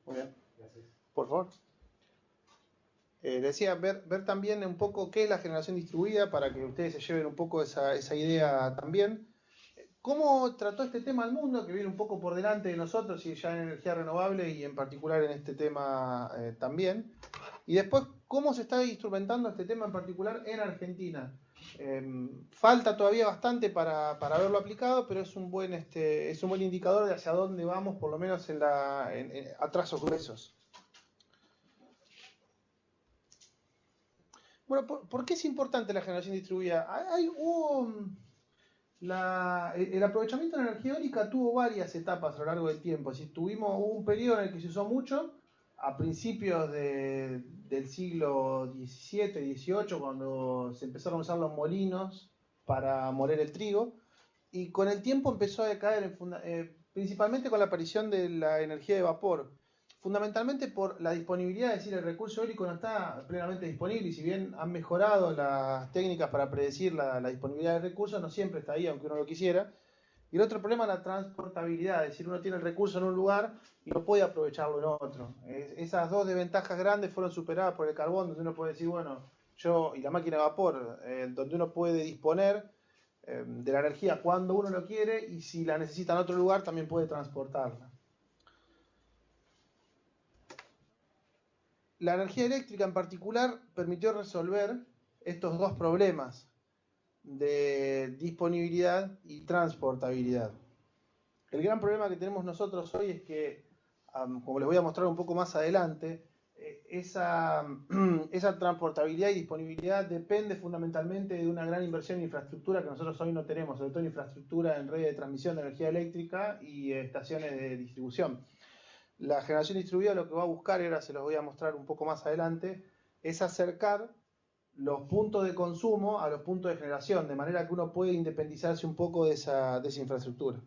Muy bien. Gracias. Por favor. Decía, ver también un poco qué es la generación distribuida para que ustedes se lleven un poco esa idea también. ¿Cómo trató este tema al mundo, que viene un poco por delante de nosotros y ya en energía renovable y en particular en este tema también? Y después, ¿cómo se está instrumentando este tema en particular en Argentina? Falta todavía bastante para verlo aplicado, pero es un buen indicador de hacia dónde vamos, por lo menos a trazos gruesos. Bueno, ¿por qué es importante la generación distribuida? El aprovechamiento de la energía eólica tuvo varias etapas a lo largo del tiempo. Hubo un periodo en el que se usó mucho, a principios del siglo XVII y XVIII, cuando se empezaron a usar los molinos para moler el trigo, y con el tiempo empezó a decaer, principalmente con la aparición de la energía de vapor. Fundamentalmente por la disponibilidad, es decir, el recurso eólico no está plenamente disponible y si bien han mejorado las técnicas para predecir la disponibilidad de recursos, no siempre está ahí, aunque uno lo quisiera. Y el otro problema es la transportabilidad, es decir, uno tiene el recurso en un lugar y no puede aprovecharlo en otro. Esas dos desventajas grandes fueron superadas por el carbón, donde uno puede decir, bueno, y la máquina de vapor, donde uno puede disponer de la energía cuando uno lo quiere y si la necesita en otro lugar también puede transportarla. La energía eléctrica en particular permitió resolver estos dos problemas de disponibilidad y transportabilidad. El gran problema que tenemos nosotros hoy es que, como les voy a mostrar un poco más adelante, esa transportabilidad y disponibilidad depende fundamentalmente de una gran inversión en infraestructura que nosotros hoy no tenemos, sobre todo en infraestructura en redes de transmisión de energía eléctrica y estaciones de distribución. La generación distribuida lo que va a buscar, ahora se los voy a mostrar un poco más adelante, es acercar los puntos de consumo a los puntos de generación, de manera que uno puede independizarse un poco de esa infraestructura.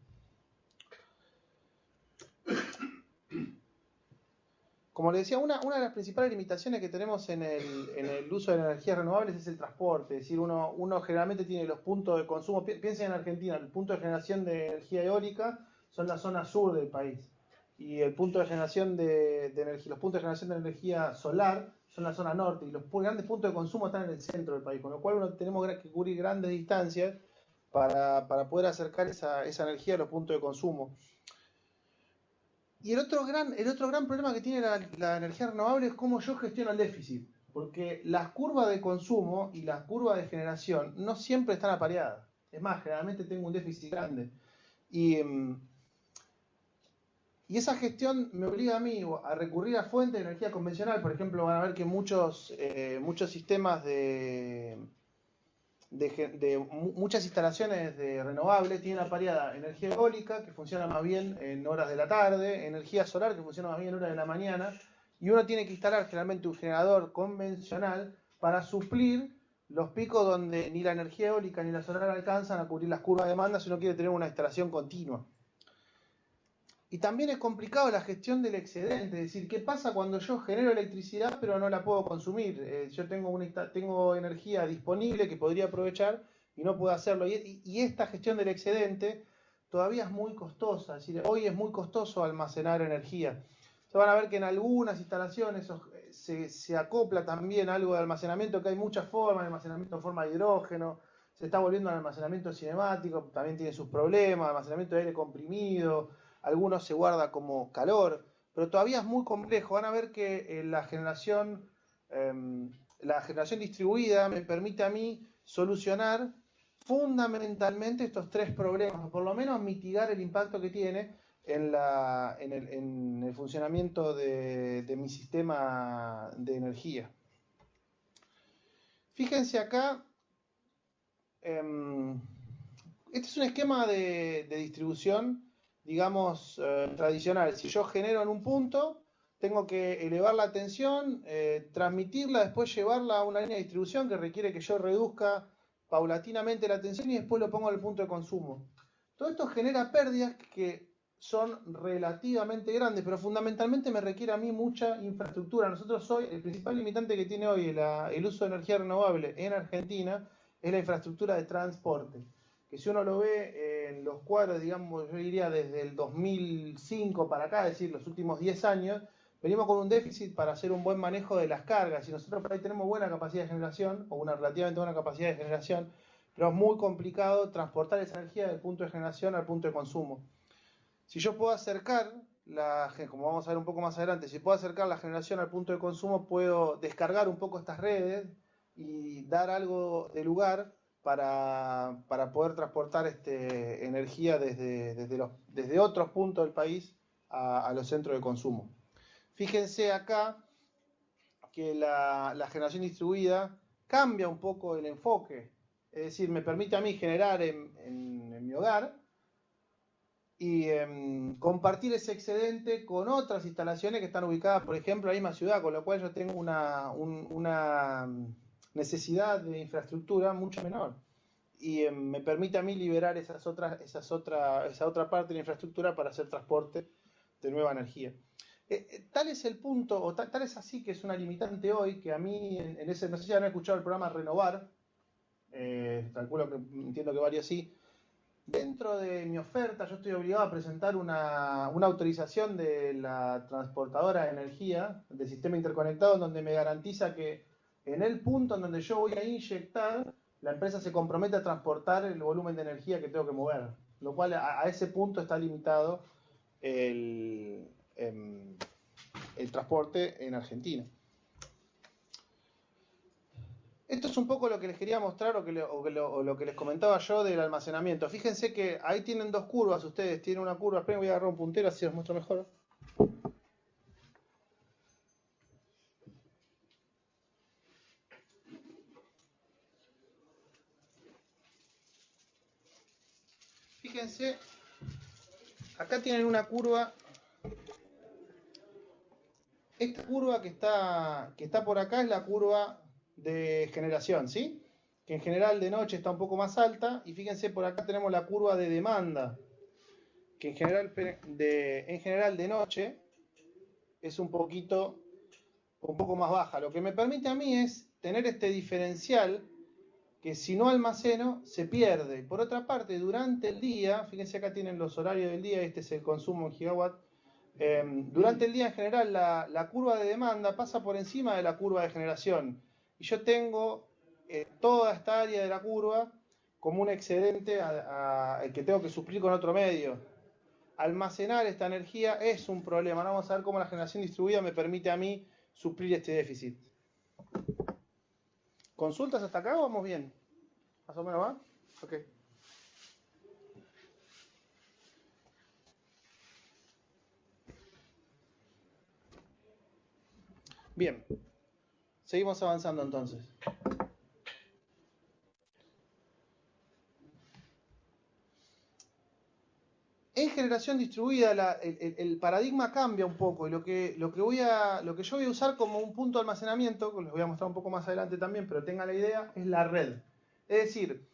Como les decía, una de las principales limitaciones que tenemos en el uso de energías renovables es el transporte. Es decir, uno generalmente tiene los puntos de consumo, piensen en Argentina, el punto de generación de energía eólica son la zona sur del país. Y el punto de generación los puntos de generación de energía solar son la zona norte. Y los grandes puntos de consumo están en el centro del país. Con lo cual uno tenemos que cubrir grandes distancias para poder acercar esa energía a los puntos de consumo. Y el otro gran problema que tiene la energía renovable es cómo yo gestiono el déficit. Porque las curvas de consumo y las curvas de generación no siempre están apareadas. Es más, generalmente tengo un déficit grande. Y esa gestión me obliga a mí a recurrir a fuentes de energía convencional. Por ejemplo, van a ver que muchos sistemas muchas instalaciones de renovables tienen apareada energía eólica, que funciona más bien en horas de la tarde, energía solar, que funciona más bien en horas de la mañana, y uno tiene que instalar generalmente un generador convencional para suplir los picos donde ni la energía eólica ni la solar alcanzan a cubrir las curvas de demanda si uno quiere tener una instalación continua. Y también es complicado la gestión del excedente, es decir, ¿qué pasa cuando yo genero electricidad pero no la puedo consumir? Yo tengo energía disponible que podría aprovechar y no puedo hacerlo. Y esta gestión del excedente todavía es muy costosa, es decir, hoy es muy costoso almacenar energía. Se van a ver que en algunas instalaciones se acopla también algo de almacenamiento, que hay muchas formas, almacenamiento en forma de hidrógeno, se está volviendo al almacenamiento cinemático, también tiene sus problemas, almacenamiento de aire comprimido, algunos se guarda como calor, pero todavía es muy complejo. Van a ver que la generación distribuida me permite a mí solucionar fundamentalmente estos tres problemas, o por lo menos mitigar el impacto que tiene en el funcionamiento de mi sistema de energía. Fíjense acá, este es un esquema de distribución, digamos, tradicional. Si yo genero en un punto, tengo que elevar la tensión, transmitirla, después llevarla a una línea de distribución que requiere que yo reduzca paulatinamente la tensión y después lo pongo al punto de consumo. Todo esto genera pérdidas que son relativamente grandes, pero fundamentalmente me requiere a mí mucha infraestructura. Nosotros hoy, el principal limitante que tiene hoy el uso de energía renovable en Argentina es la infraestructura de transporte, que si uno lo ve en los cuadros, digamos, yo diría desde el 2005 para acá, es decir, los últimos 10 años, venimos con un déficit para hacer un buen manejo de las cargas. Y nosotros por ahí tenemos buena capacidad de generación, o una relativamente buena capacidad de generación, pero es muy complicado transportar esa energía del punto de generación al punto de consumo. Si yo puedo acercar, como vamos a ver un poco más adelante, si puedo acercar la generación al punto de consumo, puedo descargar un poco estas redes y dar algo de lugar para poder transportar energía desde otros puntos del país a los centros de consumo. Fíjense acá que la generación distribuida cambia un poco el enfoque, es decir, me permite a mí generar en mi hogar y compartir ese excedente con otras instalaciones que están ubicadas, por ejemplo, en la misma ciudad, con lo cual yo tengo una necesidad de infraestructura mucho menor. Y me permite a mí liberar esa otra parte de la infraestructura para hacer transporte de nueva energía. Tal es el punto, o tal es así que es una limitante hoy, que a mí, no sé si han escuchado el programa Renovar, calculo que entiendo que varios sí. Dentro de mi oferta yo estoy obligado a presentar una autorización de la transportadora de energía, del sistema interconectado, donde me garantiza que en el punto en donde yo voy a inyectar, la empresa se compromete a transportar el volumen de energía que tengo que mover. Lo cual a ese punto está limitado el transporte en Argentina. Esto es un poco lo que les quería mostrar o lo que les comentaba yo del almacenamiento. Fíjense que ahí tienen dos curvas ustedes. Tienen una curva, esperen, voy a agarrar un puntero así os muestro mejor. Fíjense, acá tienen una curva. Esta curva que está por acá es la curva de generación, ¿sí? Que en general de noche está un poco más alta. Y fíjense, por acá tenemos la curva de demanda, que en general de noche es un poco más baja. Lo que me permite a mí es tener este diferencial que si no almaceno se pierde. Por otra parte, durante el día, fíjense acá tienen los horarios del día, este es el consumo en gigawatt. Durante el día en general la curva de demanda pasa por encima de la curva de generación. Y yo tengo toda esta área de la curva como un excedente que tengo que suplir con otro medio. Almacenar esta energía es un problema. Ahora vamos a ver cómo la generación distribuida me permite a mí suplir este déficit. ¿Consultas hasta acá o vamos bien? ¿Más o menos va? Ok. Bien. Seguimos avanzando entonces. En generación distribuida el paradigma cambia un poco y lo que yo voy a usar como un punto de almacenamiento, que les voy a mostrar un poco más adelante también, pero tengan la idea, es la red. Es decir,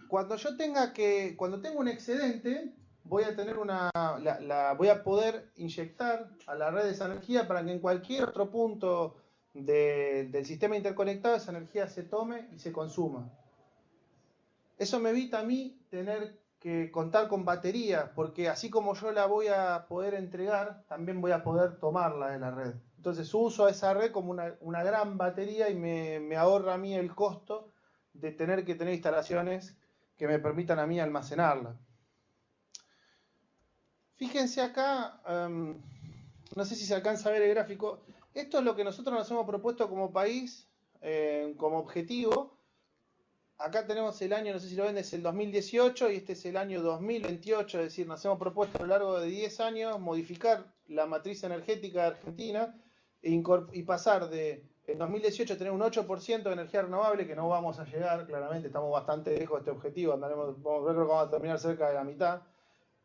cuando tengo un excedente, voy a tener voy a poder inyectar a la red esa energía para que en cualquier otro punto del sistema interconectado esa energía se tome y se consuma. Eso me evita a mí tener que contar con baterías, porque así como yo la voy a poder entregar, también voy a poder tomarla de la red. Entonces uso a esa red como una gran batería y me ahorra a mí el costo de tener que tener instalaciones que me permitan a mí almacenarla. Fíjense acá, no sé si se alcanza a ver el gráfico, esto es lo que nosotros nos hemos propuesto como país, como objetivo. Acá tenemos el año, no sé si lo ven, es el 2018 y este es el año 2028, es decir, nos hemos propuesto a lo largo de 10 años modificar la matriz energética de Argentina y pasar de en 2018 tener un 8% de energía renovable, que no vamos a llegar, claramente, estamos bastante lejos de este objetivo, creo que vamos a terminar cerca de la mitad,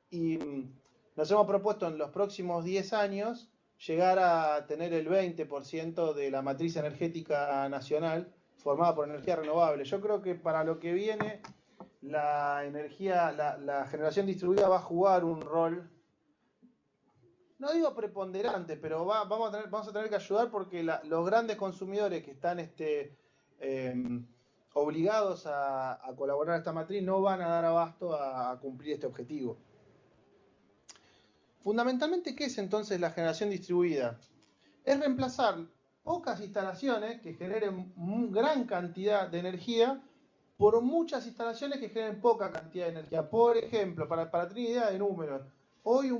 y nos hemos propuesto en los próximos 10 años llegar a tener el 20% de la matriz energética nacional formada por energía renovable. Yo creo que para lo que viene la generación distribuida va a jugar un rol, no digo preponderante, pero vamos a tener que ayudar porque los grandes consumidores que están obligados a colaborar a esta matriz no van a dar abasto a cumplir este objetivo. Fundamentalmente, ¿qué es entonces la generación distribuida? Es reemplazar pocas instalaciones que generen gran cantidad de energía por muchas instalaciones que generen poca cantidad de energía. Por ejemplo, para tener idea de números, hoy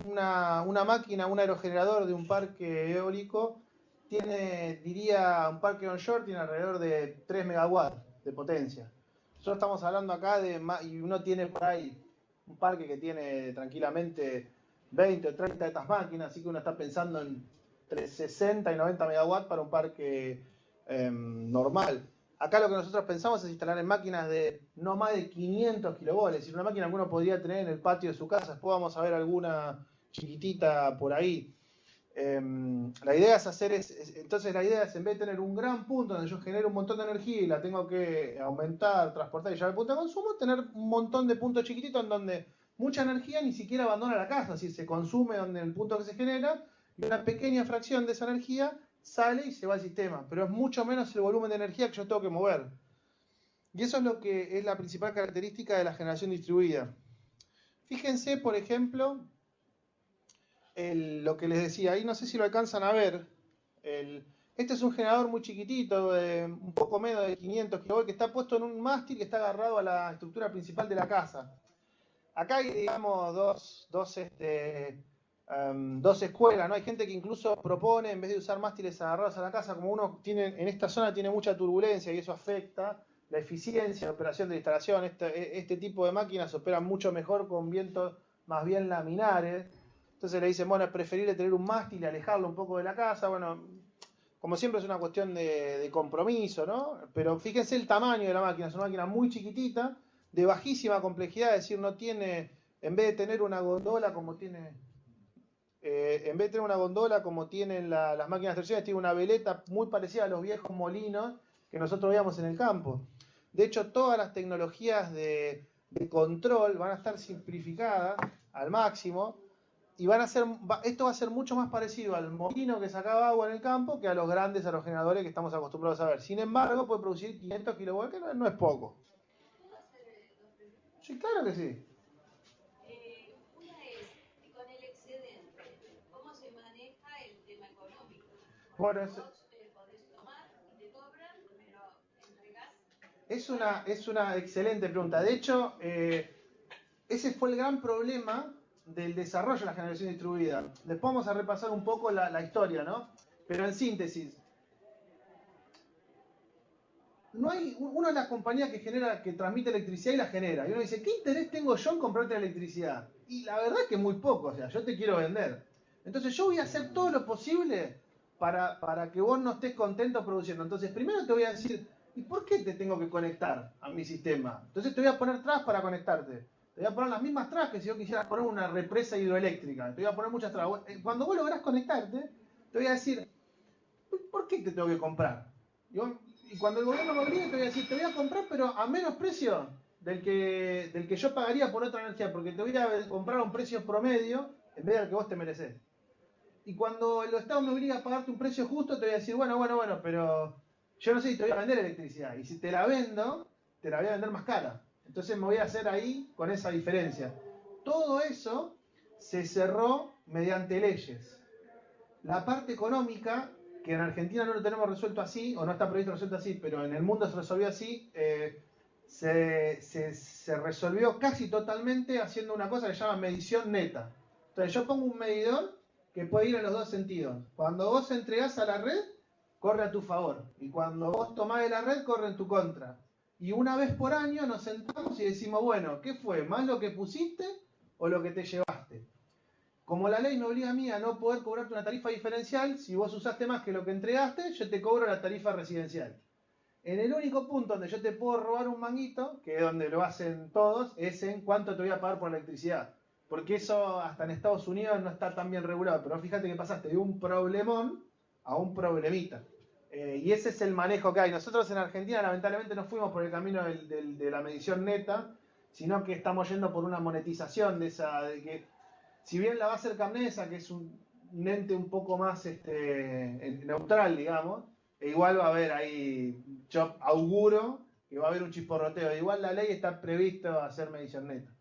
una máquina, un aerogenerador de un parque eólico tiene, diría, un parque onshore tiene alrededor de 3 megawatts de potencia. Nosotros estamos hablando acá y uno tiene por ahí un parque que tiene tranquilamente 20 o 30 de estas máquinas, así que uno está pensando en entre 60 y 90 megawatts para un parque normal. Acá lo que nosotros pensamos es instalar en máquinas de no más de 500 kilovolts, es decir, una máquina que uno podría tener en el patio de su casa. Después vamos a ver alguna chiquitita por ahí. La idea es entonces la idea es, en vez de tener un gran punto donde yo genero un montón de energía y la tengo que aumentar, transportar y llevar al punto de consumo, tener un montón de puntos chiquititos en donde mucha energía ni siquiera abandona la casa, así se consume donde el punto que se genera y una pequeña fracción de esa energía sale y se va al sistema, pero es mucho menos el volumen de energía que yo tengo que mover. Y eso es lo que es la principal característica de la generación distribuida. Fíjense, por ejemplo, lo que les decía, ahí no sé si lo alcanzan a ver. Este es un generador muy chiquitito, de un poco menos de 500 kV, que está puesto en un mástil que está agarrado a la estructura principal de la casa. Acá hay, digamos, dos escuelas, ¿no? Hay gente que incluso propone, en vez de usar mástiles agarrados a la casa, como uno tiene, en esta zona tiene mucha turbulencia y eso afecta la eficiencia de operación de la instalación. Este tipo de máquinas operan mucho mejor con vientos más bien laminares. Entonces le dicen, bueno, es preferible tener un mástil y alejarlo un poco de la casa. Bueno, como siempre es una cuestión de compromiso, ¿no? Pero fíjense el tamaño de la máquina, es una máquina muy chiquitita, de bajísima complejidad, es decir, no tiene, en vez de tener una gondola como tiene, en vez de tener una gondola como tienen las máquinas terciarias, tiene una veleta muy parecida a los viejos molinos que nosotros veíamos en el campo. De hecho, todas las tecnologías de control van a estar simplificadas al máximo y esto va a ser mucho más parecido al molino que sacaba agua en el campo que a los grandes aerogeneradores que estamos acostumbrados a ver. Sin embargo, puede producir 500 kilovolts, que no es poco. Sí, claro que sí. Una es, y con el excedente, ¿cómo se maneja el tema económico? Bueno, Vos podés tomar y te cobran, pero entregás. es una excelente pregunta. De hecho, ese fue el gran problema del desarrollo de la generación distribuida. Después vamos a repasar un poco la historia, ¿no? Pero en síntesis, no hay una de las compañías que transmite electricidad y la genera. Y uno dice, ¿qué interés tengo yo en comprarte la electricidad? Y la verdad es que muy poco, o sea, yo te quiero vender. Entonces yo voy a hacer todo lo posible para que vos no estés contento produciendo. Entonces primero te voy a decir, ¿y por qué te tengo que conectar a mi sistema? Entonces te voy a poner trabas para conectarte. Te voy a poner las mismas trabas que si yo quisiera poner una represa hidroeléctrica. Te voy a poner muchas trabas. Cuando vos lográs conectarte, te voy a decir, ¿por qué te tengo que comprar? Y cuando el gobierno me obligue, te voy a decir, te voy a comprar, pero a menos precio del que yo pagaría por otra energía, porque te voy a comprar a un precio promedio en vez del que vos te mereces. Y cuando el Estado me obliga a pagarte un precio justo, te voy a decir, bueno, pero yo no sé si te voy a vender electricidad. Y si te la vendo, te la voy a vender más cara. Entonces me voy a hacer ahí con esa diferencia. Todo eso se cerró mediante leyes. La parte económica, que en Argentina no lo tenemos resuelto así, o no está previsto resuelto así, pero en el mundo se resolvió así, se resolvió casi totalmente haciendo una cosa que se llama medición neta. Entonces yo pongo un medidor que puede ir en los dos sentidos. Cuando vos entregás a la red, corre a tu favor. Y cuando vos tomás de la red, corre en tu contra. Y una vez por año nos sentamos y decimos, bueno, ¿qué fue? ¿Más lo que pusiste o lo que te llevaste? Como la ley me obliga a mí a no poder cobrarte una tarifa diferencial, si vos usaste más que lo que entregaste, yo te cobro la tarifa residencial. En el único punto donde yo te puedo robar un manguito, que es donde lo hacen todos, es en cuánto te voy a pagar por la electricidad. Porque eso hasta en Estados Unidos no está tan bien regulado. Pero fíjate que pasaste de un problemón a un problemita. Y ese es el manejo que hay. Nosotros en Argentina lamentablemente no fuimos por el camino de la medición neta, sino que estamos yendo por una monetización de esa, de que si bien la va a hacer Camnesa, que es un ente un poco más neutral, digamos, igual va a haber ahí, yo auguro que va a haber un chisporroteo. Igual la ley está previsto hacer medición neta.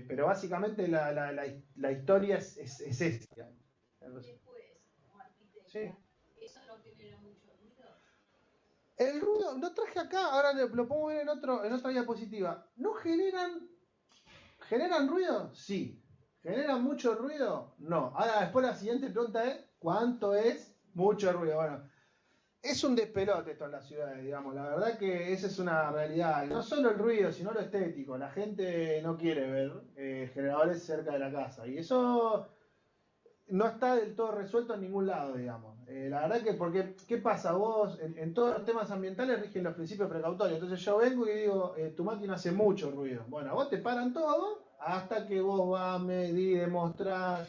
Pero básicamente la historia es esta. Después, como Sí. arquitecta, ¿eso no genera mucho ruido? El ruido, lo traje acá, ahora lo pongo en otra diapositiva. ¿No generan ruido? Sí. ¿Generan mucho ruido? No. Ahora después la siguiente pregunta es, ¿cuánto es mucho ruido? Bueno, es un despelote esto en las ciudades, digamos. La verdad que esa es una realidad. No solo el ruido, sino lo estético. La gente no quiere ver generadores cerca de la casa. Y eso no está del todo resuelto en ningún lado, digamos. La verdad que, porque, ¿qué pasa? Vos, en todos los temas ambientales rigen los principios precautorios. Entonces yo vengo y digo, tu máquina hace mucho ruido. Bueno, a vos te paran todo hasta que vos vas, medís, demostrás.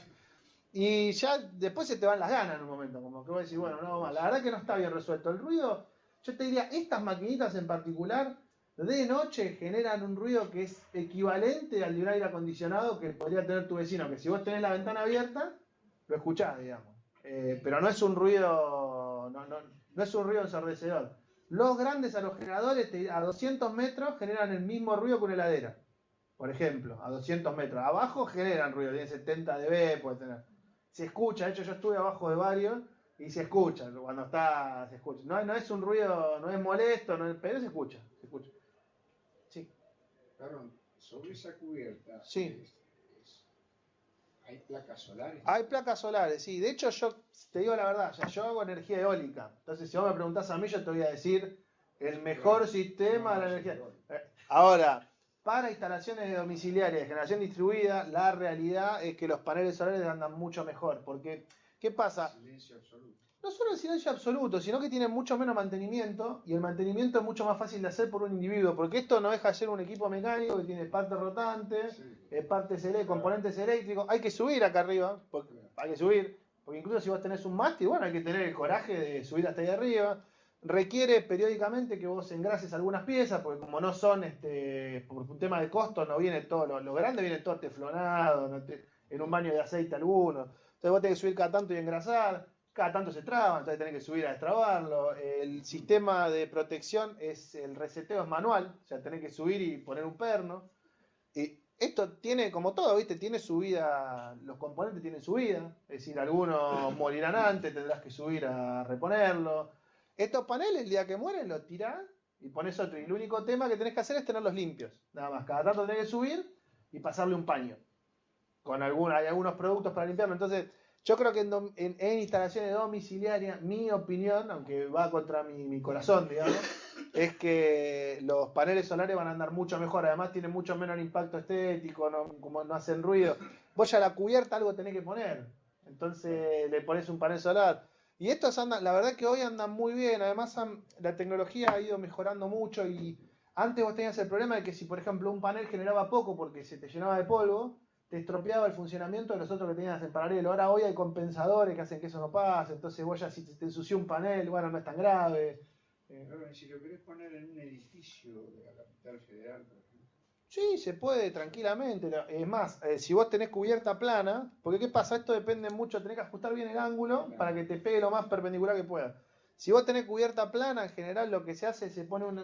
Y ya después se te van las ganas en un momento, como que vos decís, bueno, no, la verdad que no está bien resuelto. El ruido, yo te diría, estas maquinitas en particular, de noche generan un ruido que es equivalente al de un aire acondicionado que podría tener tu vecino, que si vos tenés la ventana abierta, lo escuchás, digamos. Pero no es un ruido, no es un ruido ensordecedor. Los grandes aerogeneradores a 200 metros generan el mismo ruido que una heladera. Por ejemplo, a 200 metros. Abajo generan ruido, tiene 70 dB, puede tener. Se escucha, de hecho yo estuve abajo de varios y se escucha, cuando está, se escucha. No es un ruido, no es molesto, pero se escucha, se escucha. Sí. Perdón, sobre esa cubierta, Sí. ¿hay placas solares? Hay placas solares, sí. De hecho, yo te digo la verdad, yo hago energía eólica. Entonces, si vos me preguntás a mí, yo te voy a decir el mejor sistema de la energía. Ahora, para instalaciones domiciliarias de generación distribuida, la realidad es que los paneles solares andan mucho mejor. Porque, ¿qué pasa? Silencio absoluto. No solo el silencio absoluto, sino que tienen mucho menos mantenimiento y el mantenimiento es mucho más fácil de hacer por un individuo, porque esto no deja de ser un equipo mecánico que tiene partes rotantes, Sí. partes componentes eléctricos. Hay que subir acá arriba, hay que subir, porque incluso si vos tenés un mástil, bueno, hay que tener el coraje de subir hasta ahí arriba. Requiere periódicamente que vos engrases algunas piezas, porque como no son, por un tema de costo, no viene todo, lo grande viene todo teflonado, en un baño de aceite alguno. Entonces vos tenés que subir cada tanto y engrasar. Cada tanto se traba, entonces tenés que subir a destrabarlo. El sistema de protección el reseteo es manual, o sea, tenés que subir y poner un perno. Y esto tiene, como todo, ¿viste? Tiene su vida, los componentes tienen su vida, es decir, algunos morirán antes, tendrás que subir a reponerlo. Estos paneles, el día que mueren, los tirás y pones otro. Y el único tema que tenés que hacer es tenerlos limpios, nada más. Cada tanto tenés que subir y pasarle un paño. Hay algunos productos para limpiarlo, entonces yo creo que en instalaciones domiciliarias, mi opinión, aunque va contra mi corazón, digamos, es que los paneles solares van a andar mucho mejor. Además, tienen mucho menos impacto estético, como no hacen ruido. Vos ya la cubierta algo tenés que poner. Entonces le pones un panel solar. Y estos andan, la verdad que hoy andan muy bien. Además, la tecnología ha ido mejorando mucho. Y antes vos tenías el problema de que si, por ejemplo, un panel generaba poco porque se te llenaba de polvo, te estropeaba el funcionamiento de los otros que tenías en paralelo. Ahora hoy hay compensadores que hacen que eso no pase, entonces vos ya si te ensució un panel, bueno, no es tan grave. Ahora, si lo querés poner en un edificio de la capital federal, por ejemplo. Sí, se puede tranquilamente. Es más, si vos tenés cubierta plana, porque ¿qué pasa? Esto depende mucho, tenés que ajustar bien el ángulo para que te pegue lo más perpendicular que pueda. Si vos tenés cubierta plana, en general lo que se hace es se pone un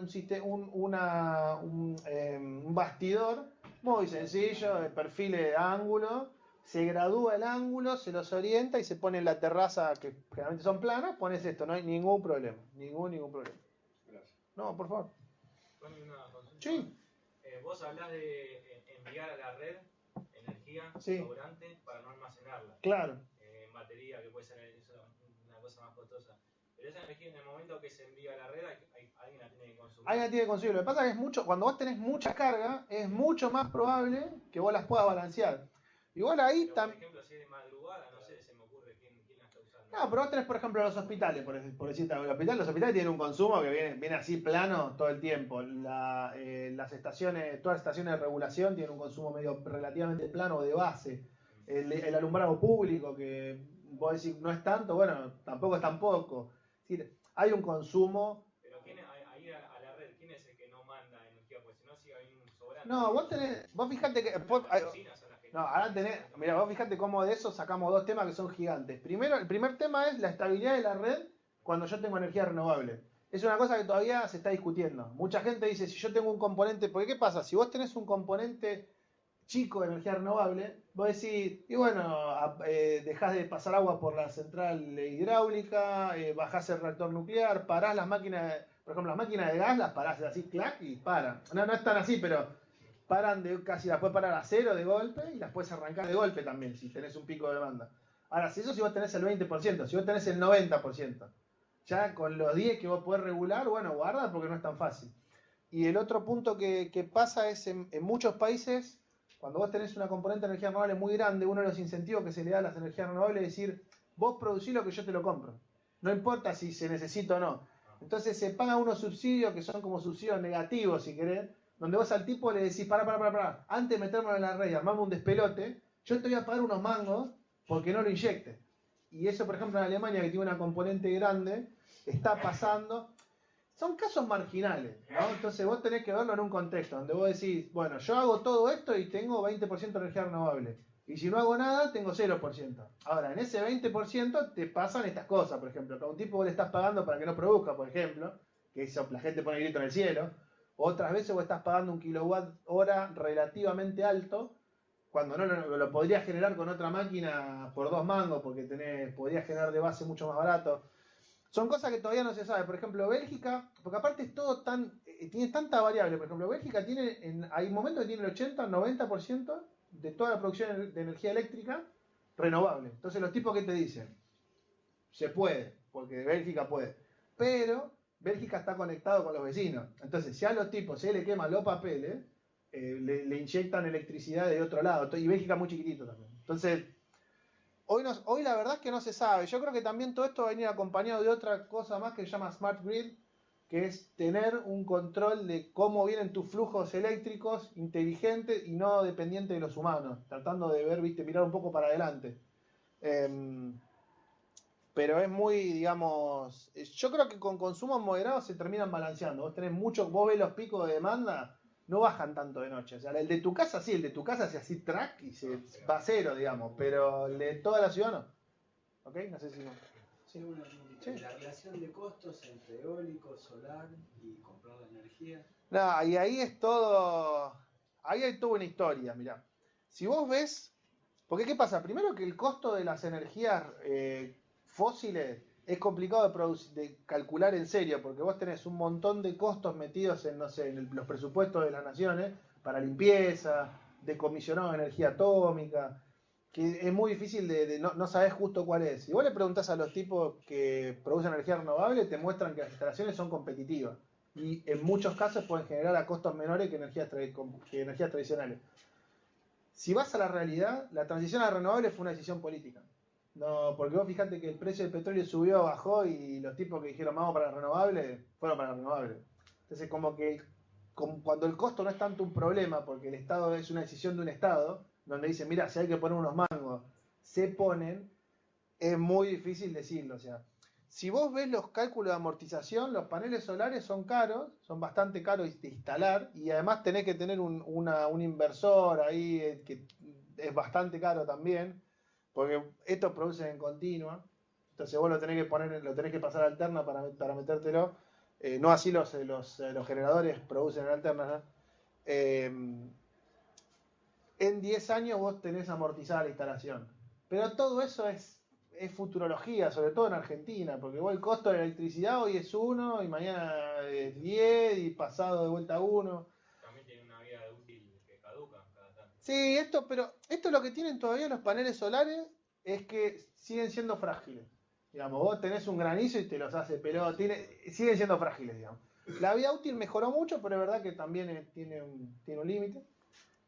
bastidor muy sencillo, de perfil de ángulo, se gradúa el ángulo, se los orienta y se pone en la terraza, que generalmente son planas, pones esto, no hay ningún problema, ningún problema. Gracias. No, por favor. Una consulta. Sí. Vos hablás de enviar a la red energía Sí. sobrante para no almacenarla. Claro. En batería, que puede ser una cosa más costosa. Pero esa energía en el momento que se envía a la red, alguien la tiene que consumir. Alguien la tiene que consumir. Lo que pasa es que cuando vos tenés mucha carga, es mucho más probable que vos las puedas balancear. Igual ahí también. Por ejemplo, si es de madrugada, no sé, se me ocurre quién la está usando. No, pero vos tenés, por ejemplo, los hospitales, por decirte algo. Los hospitales tienen un consumo que viene así plano todo el tiempo. Todas las estaciones de regulación tienen un consumo medio relativamente plano o de base. El alumbrado público, que vos decís no es tanto, bueno, tampoco es tan poco. Es decir, hay un consumo. Pero ahí a la red, ¿quién es el que no manda energía? Pues si no, si hay un sobrante. No, vos fijate que. No, ahora mirá, vos fijate cómo de eso sacamos dos temas que son gigantes. Primero, el primer tema es la estabilidad de la red cuando yo tengo energía renovable. Es una cosa que todavía se está discutiendo. Mucha gente dice, si yo tengo un componente, porque ¿qué pasa? Si vos tenés un componente chico de energía renovable, vos decís, y bueno, dejás de pasar agua por la central hidráulica, bajás el reactor nuclear, parás las máquinas, por ejemplo, las máquinas de gas las parás así, clac, y paran. No, no es tan así, pero paran casi las puedes parar a cero de golpe y las puedes arrancar de golpe también, si tenés un pico de demanda. Ahora, si vos tenés el 20%, si vos tenés el 90%, ya con los 10 que vos podés regular, bueno, guarda porque no es tan fácil. Y el otro punto que pasa es en muchos países, cuando vos tenés una componente de energía renovable muy grande, uno de los incentivos que se le da a las energías renovables es decir, vos producís lo que yo te lo compro. No importa si se necesita o no. Entonces se pagan unos subsidios que son como subsidios negativos, si querés, donde vos al tipo le decís, pará, antes de metérmelo en la red y armarme un despelote, yo te voy a pagar unos mangos porque no lo inyectes. Y eso, por ejemplo, en Alemania, que tiene una componente grande, está pasando. Son casos marginales, ¿no? Entonces vos tenés que verlo en un contexto, donde vos decís, bueno, yo hago todo esto y tengo 20% de energía renovable. Y si no hago nada, tengo 0%. Ahora, en ese 20% te pasan estas cosas, por ejemplo, que a un tipo vos le estás pagando para que no produzca, por ejemplo, que eso, la gente pone el grito en el cielo. Otras veces vos estás pagando un kilowatt hora relativamente alto, cuando no lo podrías generar con otra máquina por 2 mangos, porque podrías generar de base mucho más barato. Son cosas que todavía no se sabe. Por ejemplo, Bélgica, porque aparte es todo tiene tanta variable. Por ejemplo, Bélgica hay momentos que tiene el 80, 90% de toda la producción de energía eléctrica renovable. Entonces los tipos que te dicen, se puede, porque Bélgica puede. Pero Bélgica está conectado con los vecinos. Entonces, si a los tipos se le queman los papeles, le inyectan electricidad de otro lado. Y Bélgica es muy chiquitito también. Entonces, hoy la verdad es que no se sabe. Yo creo que también todo esto va a venir acompañado de otra cosa más que se llama Smart Grid, que es tener un control de cómo vienen tus flujos eléctricos inteligentes y no dependiente de los humanos, tratando de ver, viste, mirar un poco para adelante. Pero es muy, digamos, yo creo que con consumos moderados se terminan balanceando. Vos ves los picos de demanda, no bajan tanto de noche. O sea, el de tu casa sí, el de tu casa hace así track y se va a cero, digamos, pero el de toda la ciudad no. ¿Ok? No sé si no. Sí, una preguntita. Sí. La relación de costos entre eólico, solar y comprar la energía. No, y ahí es todo. Ahí hay toda una historia, mirá. Si vos ves. Porque, ¿qué pasa? Primero que el costo de las energías fósiles es complicado de calcular en serio, porque vos tenés un montón de costos metidos en, no sé, los presupuestos de las naciones para limpieza, decomisionado de energía atómica, que es muy difícil no sabés justo cuál es. Si vos le preguntás a los tipos que producen energía renovable, te muestran que las instalaciones son competitivas y en muchos casos pueden generar a costos menores que energías tradicionales. Si vas a la realidad, la transición a renovables fue una decisión política. No, porque vos fijate que el precio del petróleo subió, bajó y los tipos que dijeron vamos para renovables, fueron para renovables. Entonces cuando el costo no es tanto un problema, porque el Estado es una decisión de un Estado, donde dicen, mira, si hay que poner unos mangos, se ponen, es muy difícil decirlo. O sea, si vos ves los cálculos de amortización, los paneles solares son caros, son bastante caros de instalar, y además tenés que tener un inversor ahí que es bastante caro también, porque estos producen en continua, entonces vos lo tenés que pasar a alterna para metértelo, no así los generadores producen en alterna, ¿no? En 10 años vos tenés amortizada la instalación, pero todo eso es futurología, sobre todo en Argentina, porque vos el costo de la electricidad hoy es 1 y mañana es 10 y pasado de vuelta a 1. También tiene una vida útil que caduca cada tanto. Sí, pero esto lo que tienen todavía los paneles solares es que siguen siendo frágiles. Digamos, vos tenés un granizo y te los hace, pero siguen siendo frágiles, digamos. La vida útil mejoró mucho, pero es verdad que también tiene un límite.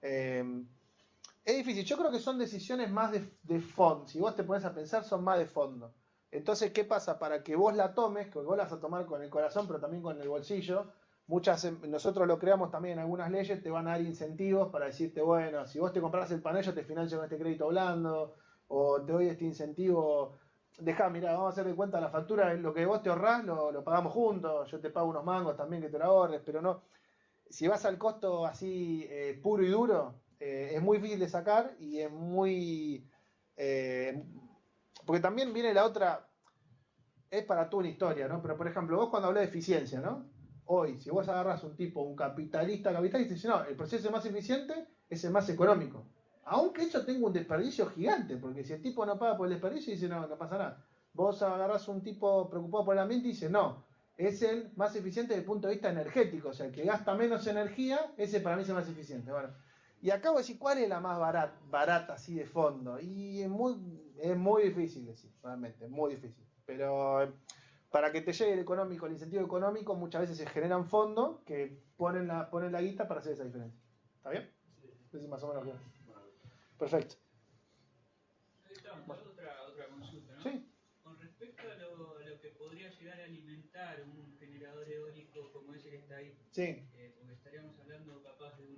Es difícil, yo creo que son decisiones más de fondo. Si vos te pones a pensar, son más de fondo. Entonces, ¿qué pasa? Para que vos la tomes, que vos la vas a tomar con el corazón, pero también con el bolsillo, nosotros lo creamos también en algunas leyes, te van a dar incentivos para decirte, bueno, si vos te compras el panel, yo te financio con este crédito blando, o te doy este incentivo, mirá, vamos a hacer de cuenta la factura, lo que vos te ahorrás, lo pagamos juntos, yo te pago unos mangos también que te lo ahorres, pero no, si vas al costo así puro y duro, es muy difícil de sacar y es muy... porque también viene la otra, es para toda una historia, ¿no? Pero por ejemplo, vos cuando hablás de eficiencia, ¿no? Hoy, si vos agarras un capitalista, dice, no, el proceso más eficiente es el más económico. Aunque eso tenga un desperdicio gigante, porque si el tipo no paga por el desperdicio, dice, no, no pasa nada. Vos agarrás un tipo preocupado por el ambiente y dice, no, es el más eficiente desde el punto de vista energético, o sea, el que gasta menos energía, ese para mí es el más eficiente. Bueno, y acabo de decir, ¿cuál es la más barata así de fondo? Y es muy difícil decir, realmente, es muy difícil. Pero para que te llegue el económico, el incentivo económico, muchas veces se generan fondos que ponen la guita para hacer esa diferencia. ¿Está bien? Eso es más o menos bien. Perfecto. Otra consulta, ¿no? Sí. Con respecto a lo que podría llegar a alimentar un generador eólico como ese que está ahí, Sí. porque estaríamos hablando capaz de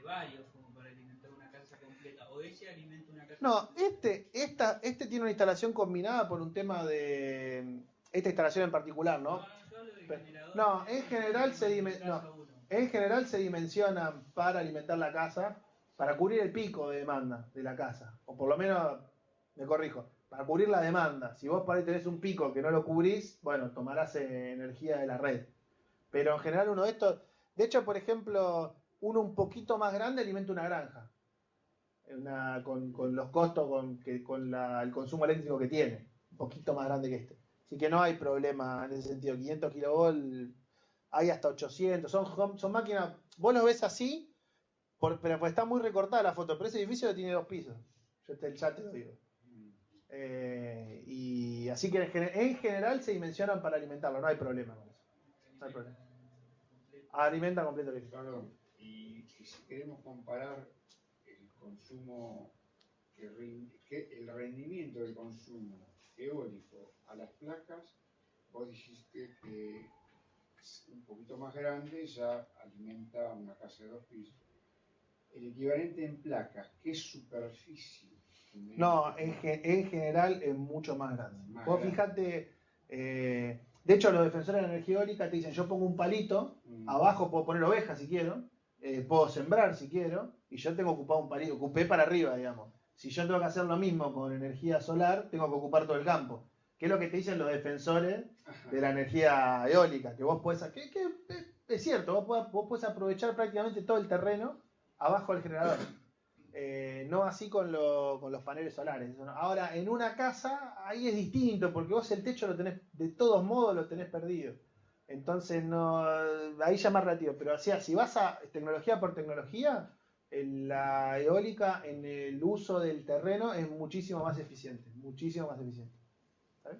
varios como para alimentar una casa completa, o ese alimenta una casa No, completa. este tiene una instalación combinada por un tema de esta instalación en particular, ¿no? Yo hablo de Pero- generador. no, en general se dimensionan para alimentar la casa, para cubrir el pico de demanda de la casa, o por lo menos, me corrijo, para cubrir la demanda. Si vos por ahí tenés un pico que no lo cubrís, bueno, tomarás energía de la red. Pero en general uno de estos, de hecho, por ejemplo, uno un poquito más grande alimenta una granja. Con los costos, el consumo eléctrico que tiene, un poquito más grande que este. Así que no hay problema en ese sentido. 500 kilovolts, hay hasta 800. Son máquinas, vos los ves así, pero pues está muy recortada la foto, pero ese edificio tiene 2 pisos. Ya te lo digo. Y así que en general se dimensionan para alimentarlo, no hay problema con eso. No hay problema. Alimenta completo el edificio. Perdón, y si queremos comparar el consumo, el rendimiento del consumo eólico a las placas, vos dijiste que un poquito más grande ya alimenta una casa de 2 pisos. El equivalente en placas, ¿qué superficie? No, en general es mucho más grande. Más Vos grande. fijate, de hecho los defensores de la energía eólica te dicen, yo pongo un palito, abajo puedo poner ovejas si quiero, puedo sembrar si quiero, y yo tengo ocupado un palito, ocupé para arriba, digamos. Si yo tengo que hacer lo mismo con energía solar, tengo que ocupar todo el campo. ¿Qué es lo que te dicen los defensores de la energía eólica? Que vos podés, es cierto, vos podés aprovechar prácticamente todo el terreno abajo del generador. No así con los paneles solares. Ahora, en una casa, ahí es distinto, porque vos el techo lo tenés, de todos modos lo tenés perdido. Entonces, no, ahí ya más relativo. Pero o sea, si vas a tecnología por tecnología, la eólica en el uso del terreno es muchísimo más eficiente. Muchísimo más eficiente. ¿Sabes?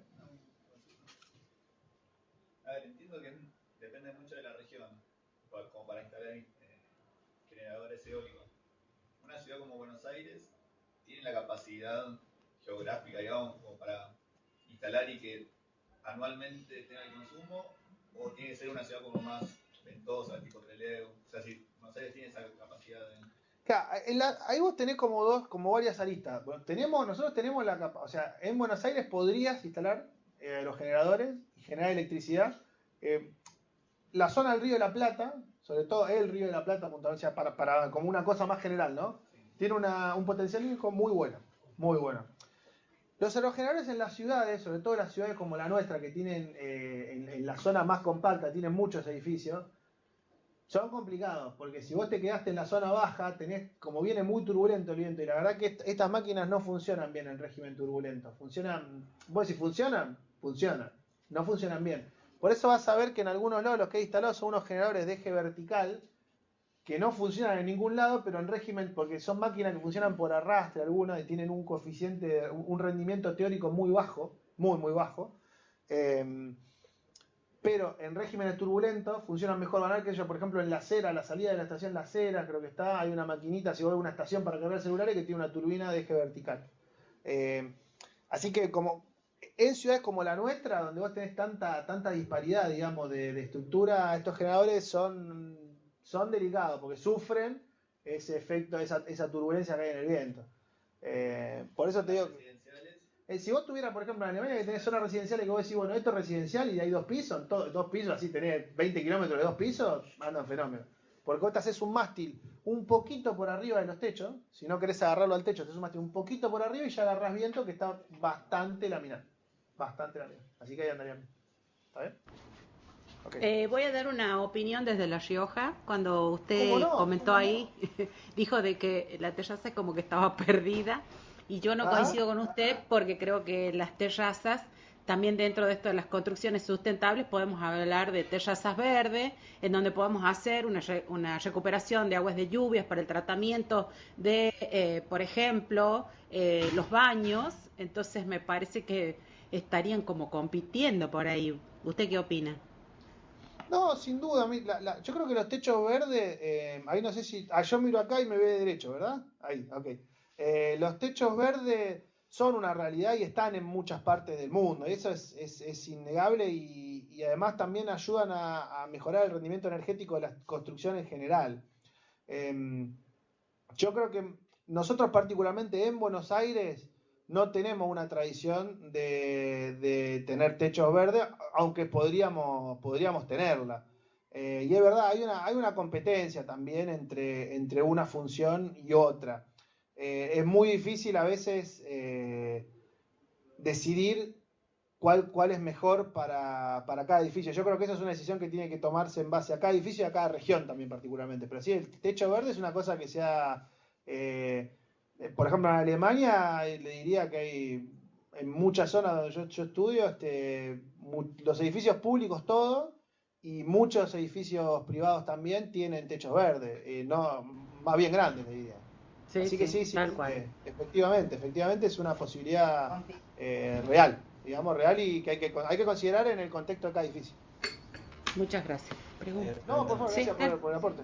A ver, entiendo que depende mucho de la región, como para instalar generadores eólicos. Una ciudad como Buenos Aires tiene la capacidad geográfica, digamos, como para instalar y que anualmente tenga el consumo, o tiene que ser una ciudad como más ventosa, tipo Trelew. O sea, si Buenos Aires tiene esa capacidad de... Claro, ahí vos tenés como varias aristas. Nosotros tenemos la capacidad, o sea, en Buenos Aires podrías instalar los generadores y generar electricidad. La zona del Río de la Plata, sobre todo el Río de la Plata, o sea, para como una cosa más general, ¿no? Tiene un potencial hídrico muy bueno, muy bueno. Los aerogeneradores en las ciudades, sobre todo en las ciudades como la nuestra, que tienen en la zona más compacta, tienen muchos edificios, son complicados, porque si vos te quedaste en la zona baja, como viene muy turbulento el viento, y la verdad que estas máquinas no funcionan bien en régimen turbulento. Vos si funcionan, no funcionan bien. Por eso vas a ver que en algunos lados los que hay instalados son unos generadores de eje vertical, que no funcionan en ningún lado, pero en régimen, porque son máquinas que funcionan por arrastre algunas y tienen un coeficiente, un rendimiento teórico muy bajo, muy bajo. Pero en regímenes turbulentos funcionan mejor. Van a ver que ellos, por ejemplo, en La Cera, la salida de la estación La Cera, creo que hay una maquinita, si vos ves una estación para cargar celulares que tiene una turbina de eje vertical. Así que como en ciudades como la nuestra, donde vos tenés tanta disparidad, digamos, de estructura, estos generadores son delicados, porque sufren ese efecto, esa turbulencia que hay en el viento. Por eso te digo... Si vos tuvieras, por ejemplo, en Alemania, que tenés zonas residenciales que vos decís, bueno, esto es residencial y hay 2 pisos, 2 pisos, así tenés 20 kilómetros de 2 pisos, andan fenómeno. Porque vos te haces un mástil un poquito por arriba de los techos, si no querés agarrarlo al techo, te haces un mástil un poquito por arriba y ya agarrás viento que está bastante laminar. Bastante laminar. Así que ahí andaría bien. ¿Está bien? Ok. Voy a dar una opinión desde La Rioja. Cuando usted ¿Cómo no? comentó ¿Cómo ahí, dijo de que la terraza como que estaba perdida. Y yo no no? Ajá. coincido con usted porque creo que las terrazas, también dentro de esto de las construcciones sustentables, podemos hablar de terrazas verdes, en donde podemos hacer una recuperación de aguas de lluvias para el tratamiento de, por ejemplo, los baños. Entonces me parece que estarían como compitiendo por ahí. ¿Usted qué opina? No, sin duda. Yo creo que los techos verdes, ahí no sé si. Yo miro acá y me ve derecho, ¿verdad? Ahí, ok. Los techos verdes son una realidad y están en muchas partes del mundo. Y eso es innegable y además también ayudan a mejorar el rendimiento energético de las construcciones en general. Em, yo creo que nosotros particularmente en Buenos Aires no tenemos una tradición de tener techos verdes, aunque podríamos tenerla. Y es verdad, hay una competencia también entre una función y otra. Es muy difícil a veces decidir cuál es mejor para cada edificio. Yo creo que esa es una decisión que tiene que tomarse en base a cada edificio y a cada región también particularmente. Pero sí, el techo verde es una cosa que eh, por ejemplo, en Alemania le diría que hay en muchas zonas donde yo estudio, los edificios públicos todos y muchos edificios privados también tienen techos verdes, no, más bien grandes, le diría. Sí, Así que sí, sí, tal cual. efectivamente es una posibilidad real, digamos, real y que hay que considerar en el contexto de cada edificio. Muchas gracias. Pregunta. No, por favor, Sí, gracias por el aporte.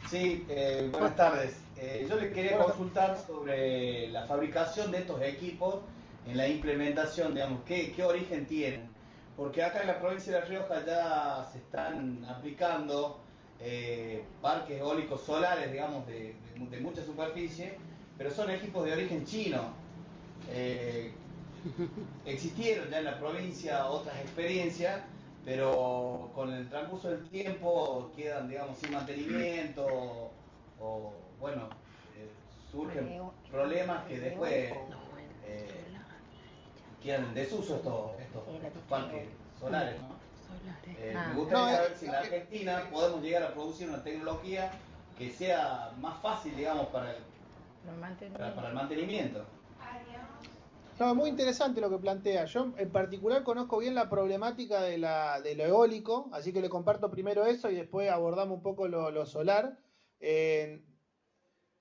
Sí, buenas tardes. Yo le quería consultar sobre la fabricación de estos equipos en la implementación, digamos, qué origen tienen. Porque acá en la provincia de La Rioja ya se están aplicando parques eólicos solares, digamos, de mucha superficie, pero son equipos de origen chino. Existieron ya en la provincia otras experiencias, pero con el transcurso del tiempo quedan, digamos, sin mantenimiento o bueno, surgen problemas que después quedan en desuso estos parques solares, ¿no? Me gustaría saber si en la Argentina podemos llegar a producir una tecnología que sea más fácil, digamos, para el mantenimiento. No, es muy interesante lo que plantea. Yo en particular conozco bien la problemática de lo eólico, así que le comparto primero eso y después abordamos un poco lo solar.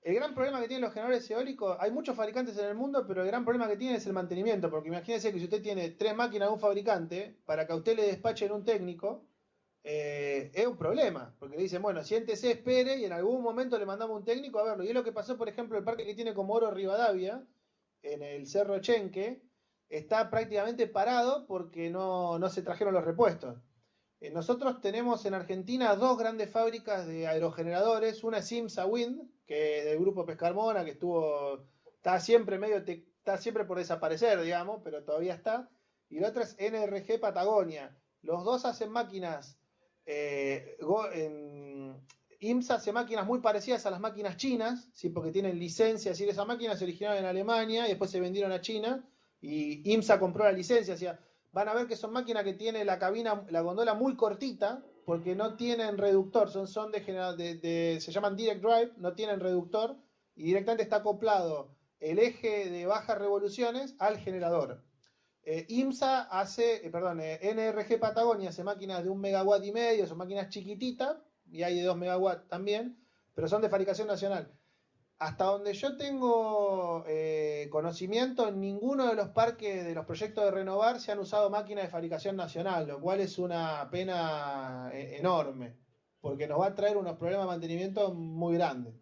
El gran problema que tienen los generadores eólicos, hay muchos fabricantes en el mundo, pero el gran problema que tienen es el mantenimiento, porque imagínense que si usted tiene 3 máquinas de un fabricante, para que a usted le despachen un técnico, es un problema, porque le dicen, bueno, siéntese, espere, y en algún momento le mandamos un técnico a verlo. Y es lo que pasó, por ejemplo, el parque que tiene Comodoro Rivadavia, en el Cerro Chenque, está prácticamente parado porque no se trajeron los repuestos. Nosotros tenemos en Argentina 2 grandes fábricas de aerogeneradores. Una es IMSA Wind, que es del grupo Pescarmona, que está siempre por desaparecer, digamos, pero todavía está. Y la otra es NRG Patagonia. Los dos hacen máquinas. IMSA hace máquinas muy parecidas a las máquinas chinas, ¿sí? Porque tienen licencia, es decir, esas máquinas se originaron en Alemania y después se vendieron a China y IMSA compró la licencia. O sea, van a ver que son máquinas que tienen la gondola muy cortita porque no tienen reductor, se llaman direct drive, no tienen reductor y directamente está acoplado el eje de bajas revoluciones al generador. NRG Patagonia hace máquinas de 1,5 megawatts, son máquinas chiquititas, y hay de 2 megawatts también, pero son de fabricación nacional. Hasta donde yo tengo conocimiento, en ninguno de los parques de los proyectos de renovar se han usado máquinas de fabricación nacional, lo cual es una pena enorme, porque nos va a traer unos problemas de mantenimiento muy grandes.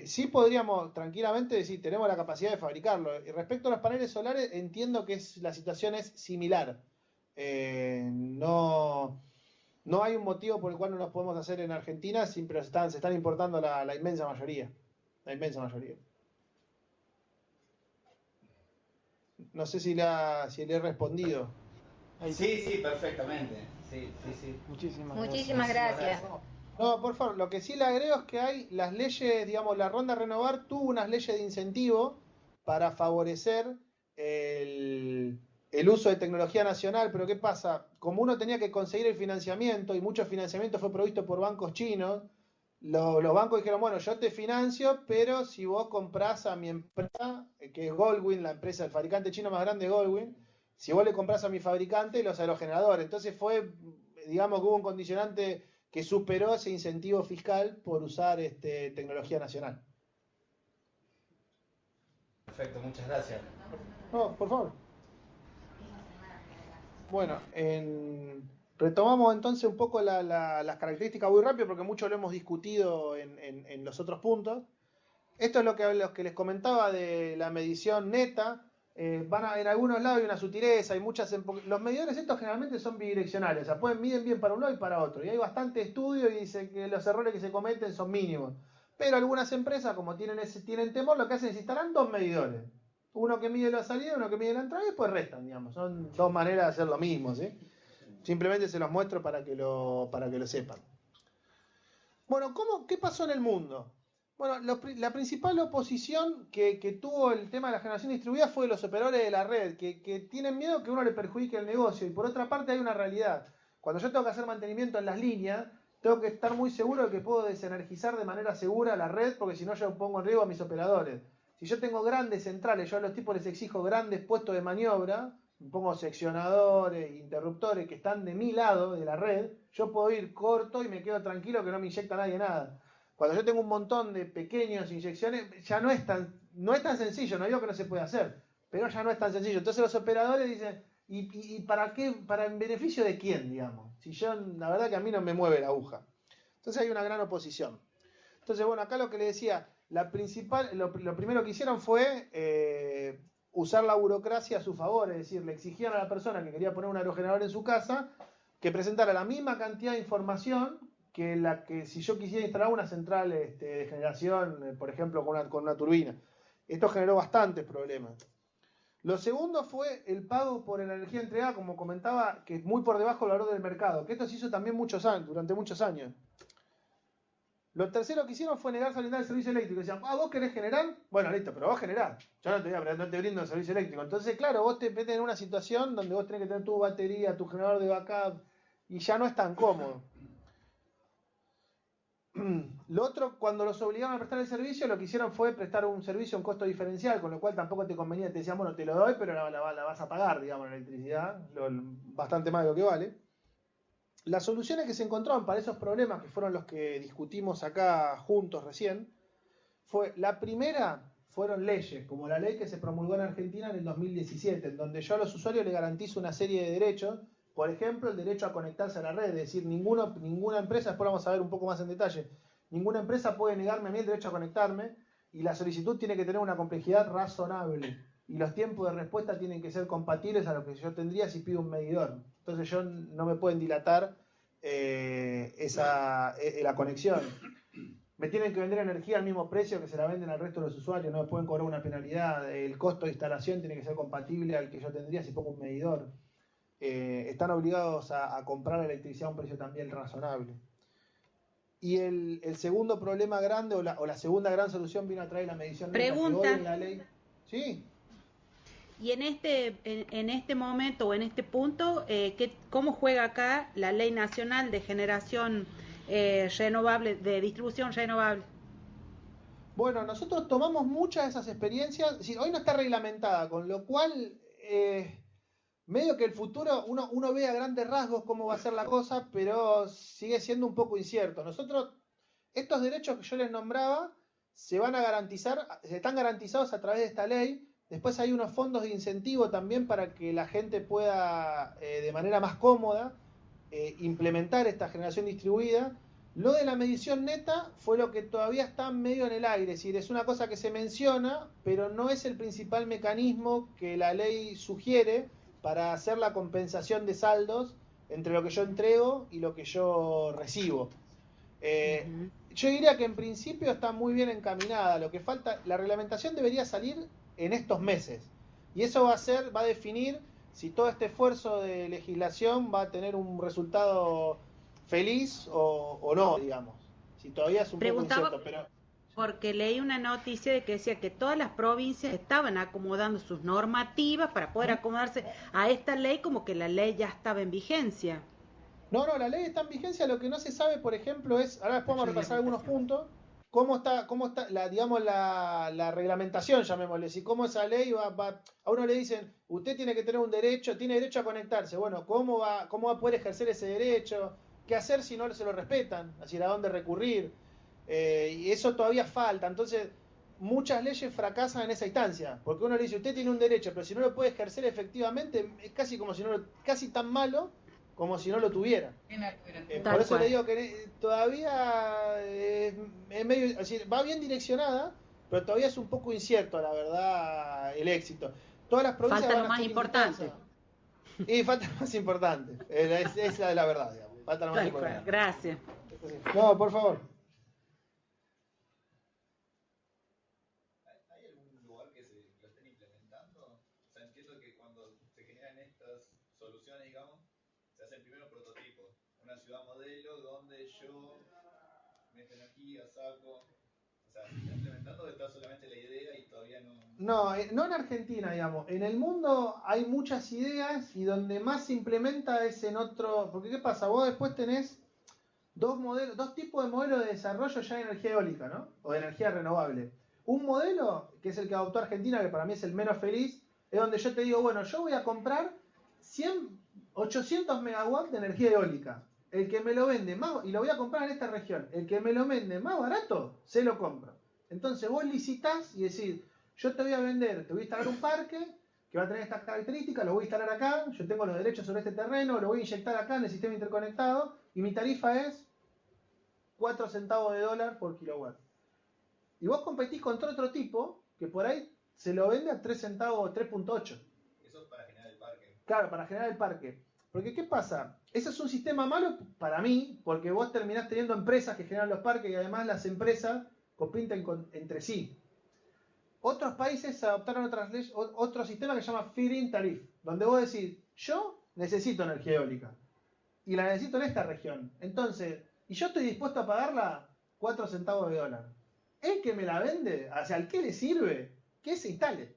Sí podríamos tranquilamente decir, tenemos la capacidad de fabricarlo. Y respecto a los paneles solares, entiendo que la situación es similar. No hay un motivo por el cual no los podemos hacer en Argentina, pero se están importando la inmensa mayoría. La inmensa mayoría. No sé si le he respondido. Sí, perfectamente. Sí. Muchísimas gracias. No, por favor, lo que sí le agrego es que hay las leyes, digamos, la Ronda Renovar tuvo unas leyes de incentivo para favorecer el el uso de tecnología nacional, pero ¿qué pasa? Como uno tenía que conseguir el financiamiento, y mucho financiamiento fue provisto por bancos chinos, los bancos dijeron, bueno, yo te financio, pero si vos comprás a mi empresa, que es Goldwyn, la empresa, el fabricante chino más grande, Goldwyn, si vos le comprás a mi fabricante, los aerogeneradores. Entonces fue, digamos que hubo un condicionante que superó ese incentivo fiscal por usar tecnología nacional. Perfecto, muchas gracias. No, por favor. Bueno, retomamos entonces un poco las características muy rápido, porque mucho lo hemos discutido en los otros puntos. Esto es lo que les comentaba de la medición neta. En algunos lados hay una sutileza, hay muchas. Los medidores estos generalmente son bidireccionales, o sea, miden bien para un lado y para otro. Y hay bastante estudio y dice que los errores que se cometen son mínimos. Pero algunas empresas, como tienen temor, lo que hacen es instalar dos medidores. Uno que mide la salida, uno que mide la entrada y después restan, digamos. Son dos maneras de hacer lo mismo, ¿sí? Simplemente se los muestro para que lo sepan. Bueno, ¿qué pasó en el mundo? Bueno, la principal oposición que tuvo el tema de la generación distribuida fue de los operadores de la red, que tienen miedo que uno le perjudique el negocio. Y por otra parte hay una realidad. Cuando yo tengo que hacer mantenimiento en las líneas, tengo que estar muy seguro de que puedo desenergizar de manera segura la red, porque si no yo pongo en riesgo a mis operadores. Si yo tengo grandes centrales, yo a los tipos les exijo grandes puestos de maniobra, pongo seccionadores, interruptores que están de mi lado de la red, yo puedo ir corto y me quedo tranquilo que no me inyecta nadie nada. Cuando yo tengo un montón de pequeñas inyecciones, ya no es tan sencillo, no digo que no se puede hacer, pero ya no es tan sencillo. Entonces los operadores dicen, ¿y para qué? ¿Para en beneficio de quién, digamos? Si yo, la verdad que a mí no me mueve la aguja. Entonces hay una gran oposición. Entonces, bueno, acá lo que le decía, lo primero que hicieron fue usar la burocracia a su favor, es decir, le exigían a la persona que quería poner un aerogenerador en su casa que presentara la misma cantidad de información que si yo quisiera instalar una central de generación, por ejemplo, con una turbina. Esto generó bastantes problemas. Lo segundo fue el pago por la energía entregada, como comentaba, que es muy por debajo del valor del mercado, que esto se hizo también durante muchos años. Lo tercero que hicieron fue negarse a brindar el servicio eléctrico. Decían, ¿vos querés generar? Bueno, listo, pero vos generás. Yo no te brindo el servicio eléctrico. Entonces, claro, vos te metes en una situación donde vos tenés que tener tu batería, tu generador de backup, y ya no es tan cómodo. Lo otro, cuando los obligaron a prestar el servicio, lo que hicieron fue prestar un servicio a un costo diferencial, con lo cual tampoco te convenía. Te decían, bueno, te lo doy, pero la vas a pagar, digamos, la electricidad, bastante más de lo que vale. Las soluciones que se encontraron para esos problemas, que fueron los que discutimos acá juntos recién, la primera fueron leyes, como la ley que se promulgó en Argentina en el 2017, en donde yo a los usuarios les garantizo una serie de derechos. Por ejemplo, el derecho a conectarse a la red, es decir, ninguna empresa, después vamos a ver un poco más en detalle, ninguna empresa puede negarme a mí el derecho a conectarme, y la solicitud tiene que tener una complejidad razonable, y los tiempos de respuesta tienen que ser compatibles a lo que yo tendría si pido un medidor. Entonces no me pueden dilatar la conexión. Me tienen que vender energía al mismo precio que se la venden al resto de los usuarios, no me pueden cobrar una penalidad, el costo de instalación tiene que ser compatible al que yo tendría si pongo un medidor. Están obligados a comprar electricidad a un precio también razonable. Y el segundo problema grande, o la segunda gran solución, vino a traer la medición neta que hoy en la ley. Sí. Y en este momento o en este punto, ¿cómo juega acá la Ley Nacional de Generación Renovable, de Distribución Renovable? Bueno, nosotros tomamos muchas de esas experiencias. Hoy no está reglamentada, con lo cual medio que el futuro uno ve a grandes rasgos cómo va a ser la cosa, pero sigue siendo un poco incierto. Nosotros, estos derechos que yo les nombraba, se están garantizados a través de esta ley. Después hay unos fondos de incentivo también para que la gente pueda, de manera más cómoda, implementar esta generación distribuida. Lo de la medición neta fue lo que todavía está medio en el aire, es decir, es una cosa que se menciona, pero no es el principal mecanismo que la ley sugiere para hacer la compensación de saldos entre lo que yo entrego y lo que yo recibo. Yo diría que en principio está muy bien encaminada. Lo que falta, la reglamentación debería salir en estos meses, y eso va a definir si todo este esfuerzo de legislación va a tener un resultado feliz o no, digamos. Si todavía es un poco incierto, pero Porque leí una noticia de que decía que todas las provincias estaban acomodando sus normativas para poder acomodarse a esta ley, como que la ley ya estaba en vigencia. No, la ley está en vigencia, lo que no se sabe, por ejemplo, es, ahora después vamos a repasar algunos puntos, cómo está digamos, la reglamentación, llamémosle, si cómo esa ley a uno le dicen, usted tiene que tener un derecho, tiene derecho a conectarse, bueno, ¿cómo va a poder ejercer ese derecho? ¿Qué hacer si no se lo respetan? Es decir, ¿a dónde recurrir? Y eso todavía falta, entonces muchas leyes fracasan en esa instancia, porque uno le dice, usted tiene un derecho, pero si no lo puede ejercer efectivamente, es casi como si no casi tan malo como si no lo tuviera. Por eso le digo que todavía es medio, es decir, va bien direccionada, pero todavía es un poco incierto, la verdad, el éxito. Todas las provincias falta lo más importante. Y falta lo más importante, es la verdad, digamos. Falta lo más importante. Gracias. No, por favor. ¿Hay algún lugar que lo estén implementando? O sea, entiendo que cuando se generan estas soluciones, digamos, se hacen primero prototipos, una ciudad modelo donde yo meto energía, saco, o sea, ¿se está implementando o está solamente la idea y todavía no? No en Argentina, digamos. En el mundo hay muchas ideas y donde más se implementa es en otro. Porque ¿qué pasa? Vos después tenés dos tipos de modelos de desarrollo ya de energía eólica, ¿no? O de energía renovable. Un modelo, que es el que adoptó Argentina, que para mí es el menos feliz, es donde yo te digo, bueno, yo voy a comprar 800 megawatts de energía eólica. El que me lo vende más, y lo voy a comprar en esta región, el que me lo vende más barato, se lo compro. Entonces vos licitás y decís, yo te voy a vender, te voy a instalar un parque que va a tener estas características, lo voy a instalar acá, yo tengo los derechos sobre este terreno, lo voy a inyectar acá en el sistema interconectado, y mi tarifa es 4 centavos de dólar por kilowatt. Y vos competís contra otro tipo que por ahí se lo vende a 3 centavos o 3.8. Eso es para generar el parque. Claro, para generar el parque. Porque ¿qué pasa? Ese es un sistema malo para mí, porque vos terminás teniendo empresas que generan los parques y además las empresas compiten entre sí. Otros países adoptaron otras leyes, otro sistema que se llama feed-in tariff, donde vos decís, yo necesito energía eólica y la necesito en esta región. Entonces, y yo estoy dispuesto a pagarla 4 centavos de dólar. El que me la vende, o sea, al que le sirve, que se instale.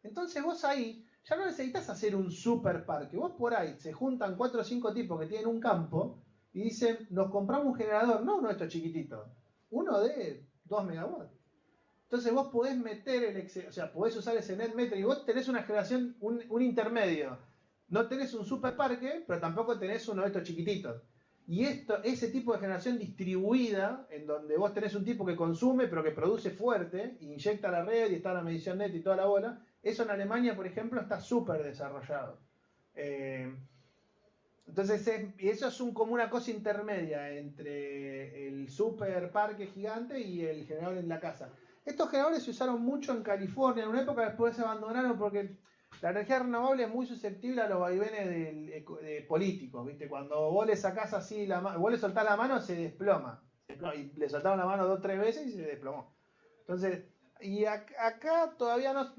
Entonces vos ahí ya no necesitas hacer un super parque. Vos por ahí se juntan 4 o 5 tipos que tienen un campo y dicen, nos compramos un generador, no uno de estos chiquititos, uno de 2 megawatts. Entonces vos podés meter o sea, podés usar ese net metering y vos tenés una generación, un intermedio. No tenés un super parque, pero tampoco tenés uno de estos chiquititos. Y ese tipo de generación distribuida, en donde vos tenés un tipo que consume, pero que produce fuerte, inyecta a la red y está la medición net y toda la bola, eso en Alemania, por ejemplo, está súper desarrollado. Entonces, eso es como una cosa intermedia entre el super parque gigante y el generador en la casa. Estos generadores se usaron mucho en California, en una época después se abandonaron porque la energía renovable es muy susceptible a los vaivenes de políticos, ¿viste? Cuando vos le sacás así, vos le soltás la mano, se desploma. Y le soltaron la mano 2 o 3 veces y se desplomó. Entonces, y acá todavía no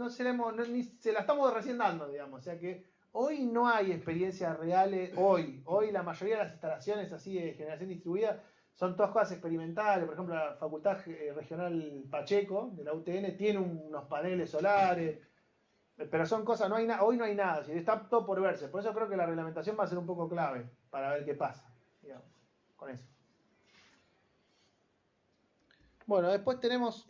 ni se la estamos recién dando, digamos. O sea que hoy no hay experiencias reales, hoy la mayoría de las instalaciones así de generación distribuida son todas cosas experimentales. Por ejemplo, la Facultad Regional Pacheco de la UTN tiene unos paneles solares, pero son cosas, hoy no hay nada, está todo por verse. Por eso creo que la reglamentación va a ser un poco clave para ver qué pasa, digamos, con eso. Bueno, después tenemos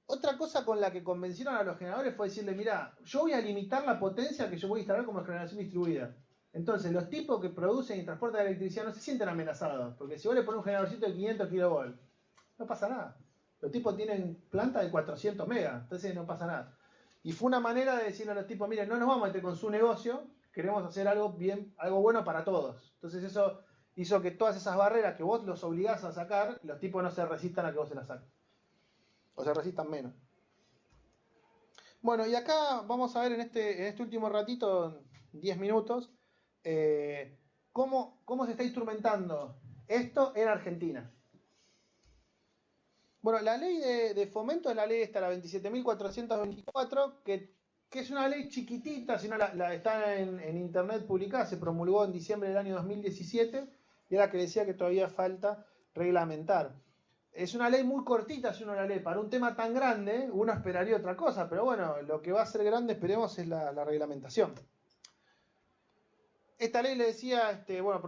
otra cosa con la que convencieron a los generadores fue decirle, mira, yo voy a limitar la potencia que yo voy a instalar como generación distribuida. Entonces, los tipos que producen y transportan electricidad no se sienten amenazados, porque si vos le pones un generadorcito de 500 kV, no pasa nada. Los tipos tienen planta de 400 megas, entonces no pasa nada. Y fue una manera de decirle a los tipos, miren, no nos vamos a meter con su negocio, queremos hacer algo bueno para todos. Entonces eso hizo que todas esas barreras que vos los obligás a sacar, los tipos no se resistan a que vos se las saques. O se resistan menos. Bueno, y acá vamos a ver en este último ratito, 10 minutos, cómo se está instrumentando esto en Argentina. Bueno, la ley de fomento es la ley esta, la 27.424, que es una ley chiquitita, si no la está en internet publicada, se promulgó en diciembre del año 2017, y era la que decía que todavía falta reglamentar. es una ley muy cortita, si uno la lee. Para un tema tan grande, uno esperaría otra cosa, pero bueno, lo que va a ser grande, esperemos, es la reglamentación. Esta ley le decía, bueno,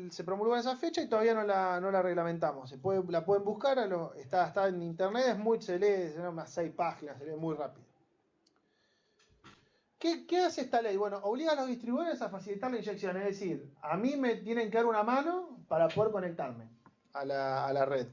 se promulgó en esa fecha y todavía no la reglamentamos. La pueden buscar, está en internet, se lee unas 6 páginas, se lee muy rápido. ¿Qué hace esta ley? Bueno, obliga a los distribuidores a facilitar la inyección, es decir, a mí me tienen que dar una mano para poder conectarme a la red.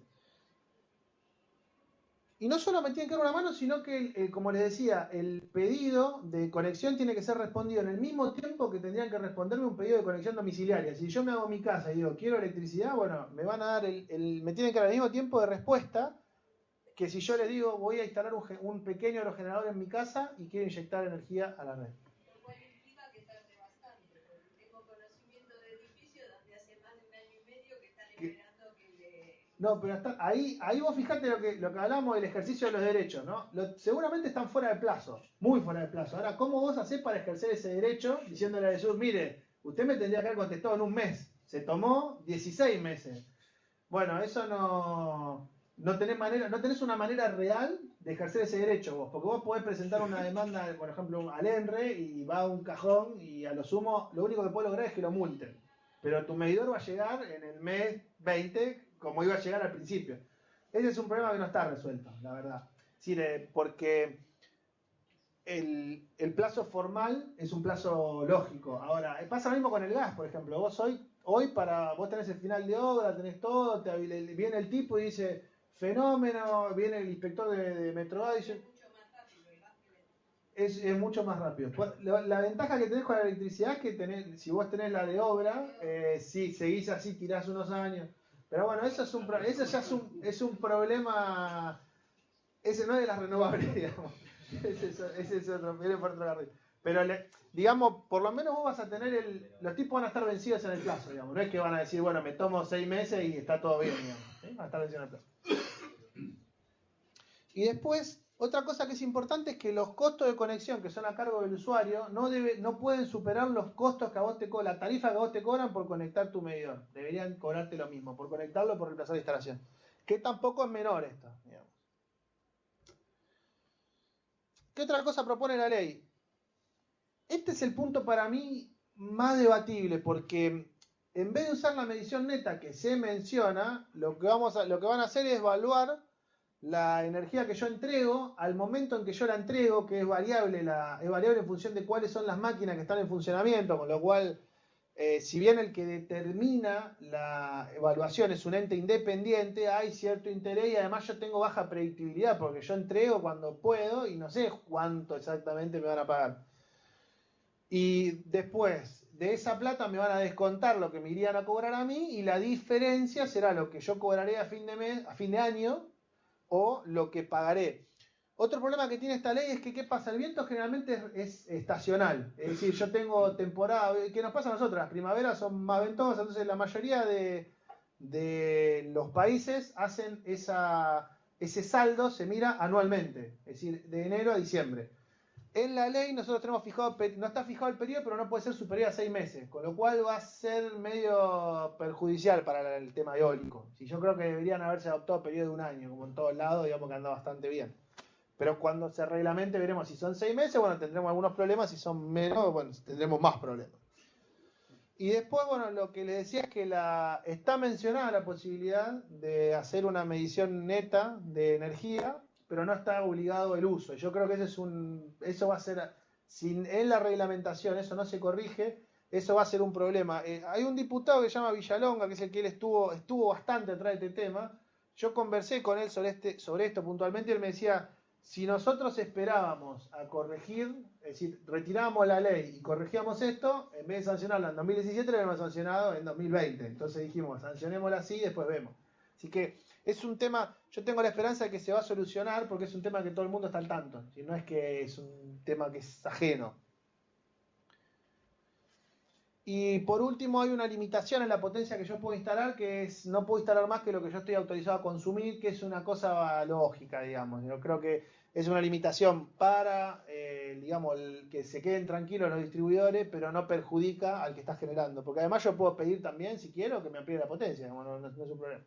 Y no solo me tienen que dar una mano, sino que, como les decía, el pedido de conexión tiene que ser respondido en el mismo tiempo que tendrían que responderme un pedido de conexión domiciliaria. Si yo me hago mi casa y digo, quiero electricidad, bueno, me van a dar me tienen que dar el mismo tiempo de respuesta que si yo les digo, voy a instalar un pequeño aerogenerador en mi casa y quiero inyectar energía a la red. Lo cual implica que tarde bastante, porque tengo conocimiento de edificios donde hace más de un año y medio que están esperando que le... No, pero ahí vos fijate lo que hablamos del ejercicio de los derechos, ¿no? Seguramente están fuera de plazo, muy fuera de plazo. Ahora, ¿cómo vos hacés para ejercer ese derecho diciéndole a Jesús, mire, usted me tendría que haber contestado en un mes, se tomó 16 meses? Bueno, eso no tenés una manera real de ejercer ese derecho vos, porque vos podés presentar una demanda, por ejemplo, al ENRE y va a un cajón y a lo sumo, lo único que podés lograr es que lo multen. Pero tu medidor va a llegar en el mes 20 como iba a llegar al principio. Ese es un problema que no está resuelto, la verdad. Es decir, porque el plazo formal es un plazo lógico. Ahora, pasa lo mismo con el gas, por ejemplo. Vos hoy vos tenés el final de obra, tenés todo, viene el tipo y dice, fenómeno, viene el inspector de Metrogas y dice... Es mucho más rápido. La ventaja que tenés con la electricidad es que si vos tenés la de obra, si seguís así, tirás unos años. Pero bueno, eso ya es un problema. Ese no es de las renovables, digamos. Ese es otro, viene por otro carril. Pero digamos, por lo menos vos vas a tener los tipos van a estar vencidos en el plazo, digamos. No es que van a decir, bueno, me tomo 6 meses y está todo bien, digamos. Van a estar vencidos en el plazo. Y después, otra cosa que es importante es que los costos de conexión que son a cargo del usuario no pueden superar los costos que a vos la tarifa que a vos te cobran por conectar tu medidor. Deberían cobrarte lo mismo, por conectarlo o por reemplazar la instalación. Que tampoco es menor esto, digamos. ¿Qué otra cosa propone la ley? Este es el punto para mí más debatible, porque en vez de usar la medición neta que se menciona, lo que van a hacer es evaluar la energía que yo entrego al momento en que yo la entrego, que es variable en función de cuáles son las máquinas que están en funcionamiento, con lo cual, si bien el que determina la evaluación es un ente independiente, hay cierto interés y además yo tengo baja predictibilidad, porque yo entrego cuando puedo y no sé cuánto exactamente me van a pagar. Y después de esa plata me van a descontar lo que me irían a cobrar a mí y la diferencia será lo que yo cobraré a fin de año, o lo que pagaré. Otro problema que tiene esta ley es que, ¿qué pasa? El viento generalmente es estacional. Es decir, yo tengo temporada, ¿qué nos pasa a nosotros? Las primaveras son más ventosas, entonces la mayoría de los países hacen ese saldo, se mira anualmente, es decir, de enero a diciembre. En la ley nosotros tenemos fijado, no está fijado el periodo, pero no puede ser superior a 6 meses, con lo cual va a ser medio perjudicial para el tema eólico. Si yo creo que deberían haberse adoptado periodo de un año, como en todos lados, digamos que anda bastante bien. Pero cuando se reglamente veremos si son 6 meses, bueno, tendremos algunos problemas, si son menos, bueno, tendremos más problemas. Y después, bueno, lo que les decía es que está mencionada la posibilidad de hacer una medición neta de energía, pero no está obligado el uso. Yo creo que eso va a ser, si en la reglamentación eso no se corrige, eso va a ser un problema. Hay un diputado que se llama Villalonga, que es el que él estuvo bastante atrás de este tema. Yo conversé con él sobre esto puntualmente y él me decía, si nosotros esperábamos a corregir, es decir, retirábamos la ley y corregíamos esto, en vez de sancionarla en 2017, lo habíamos sancionado en 2020. Entonces dijimos, sancionémosla así y después vemos. Así que es un tema, yo tengo la esperanza de que se va a solucionar porque es un tema que todo el mundo está al tanto. Si no es que es un tema que es ajeno. Y por último hay una limitación en la potencia que yo puedo instalar, que es no puedo instalar más que lo que yo estoy autorizado a consumir, que es una cosa lógica, digamos. Yo creo que es una limitación para, digamos, que se queden tranquilos los distribuidores, pero no perjudica al que está generando. Porque además yo puedo pedir también, si quiero, que me amplíe la potencia, digamos, no es un problema.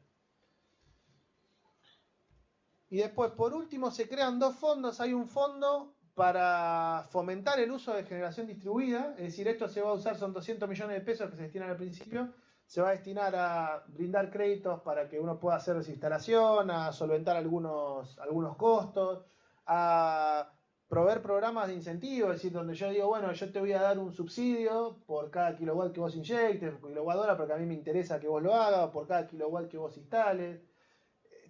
Y después, por último, se crean dos fondos. Hay un fondo para fomentar el uso de generación distribuida, es decir, esto se va a usar, son 200 millones de pesos que se destinan al principio, se va a destinar a brindar créditos para que uno pueda hacer esa instalación, a solventar algunos costos, a proveer programas de incentivo, es decir, donde yo digo, bueno, yo te voy a dar un subsidio por cada kilowatt que vos inyectes, por kilowatt hora, porque a mí me interesa que vos lo hagas, por cada kilowatt que vos instales.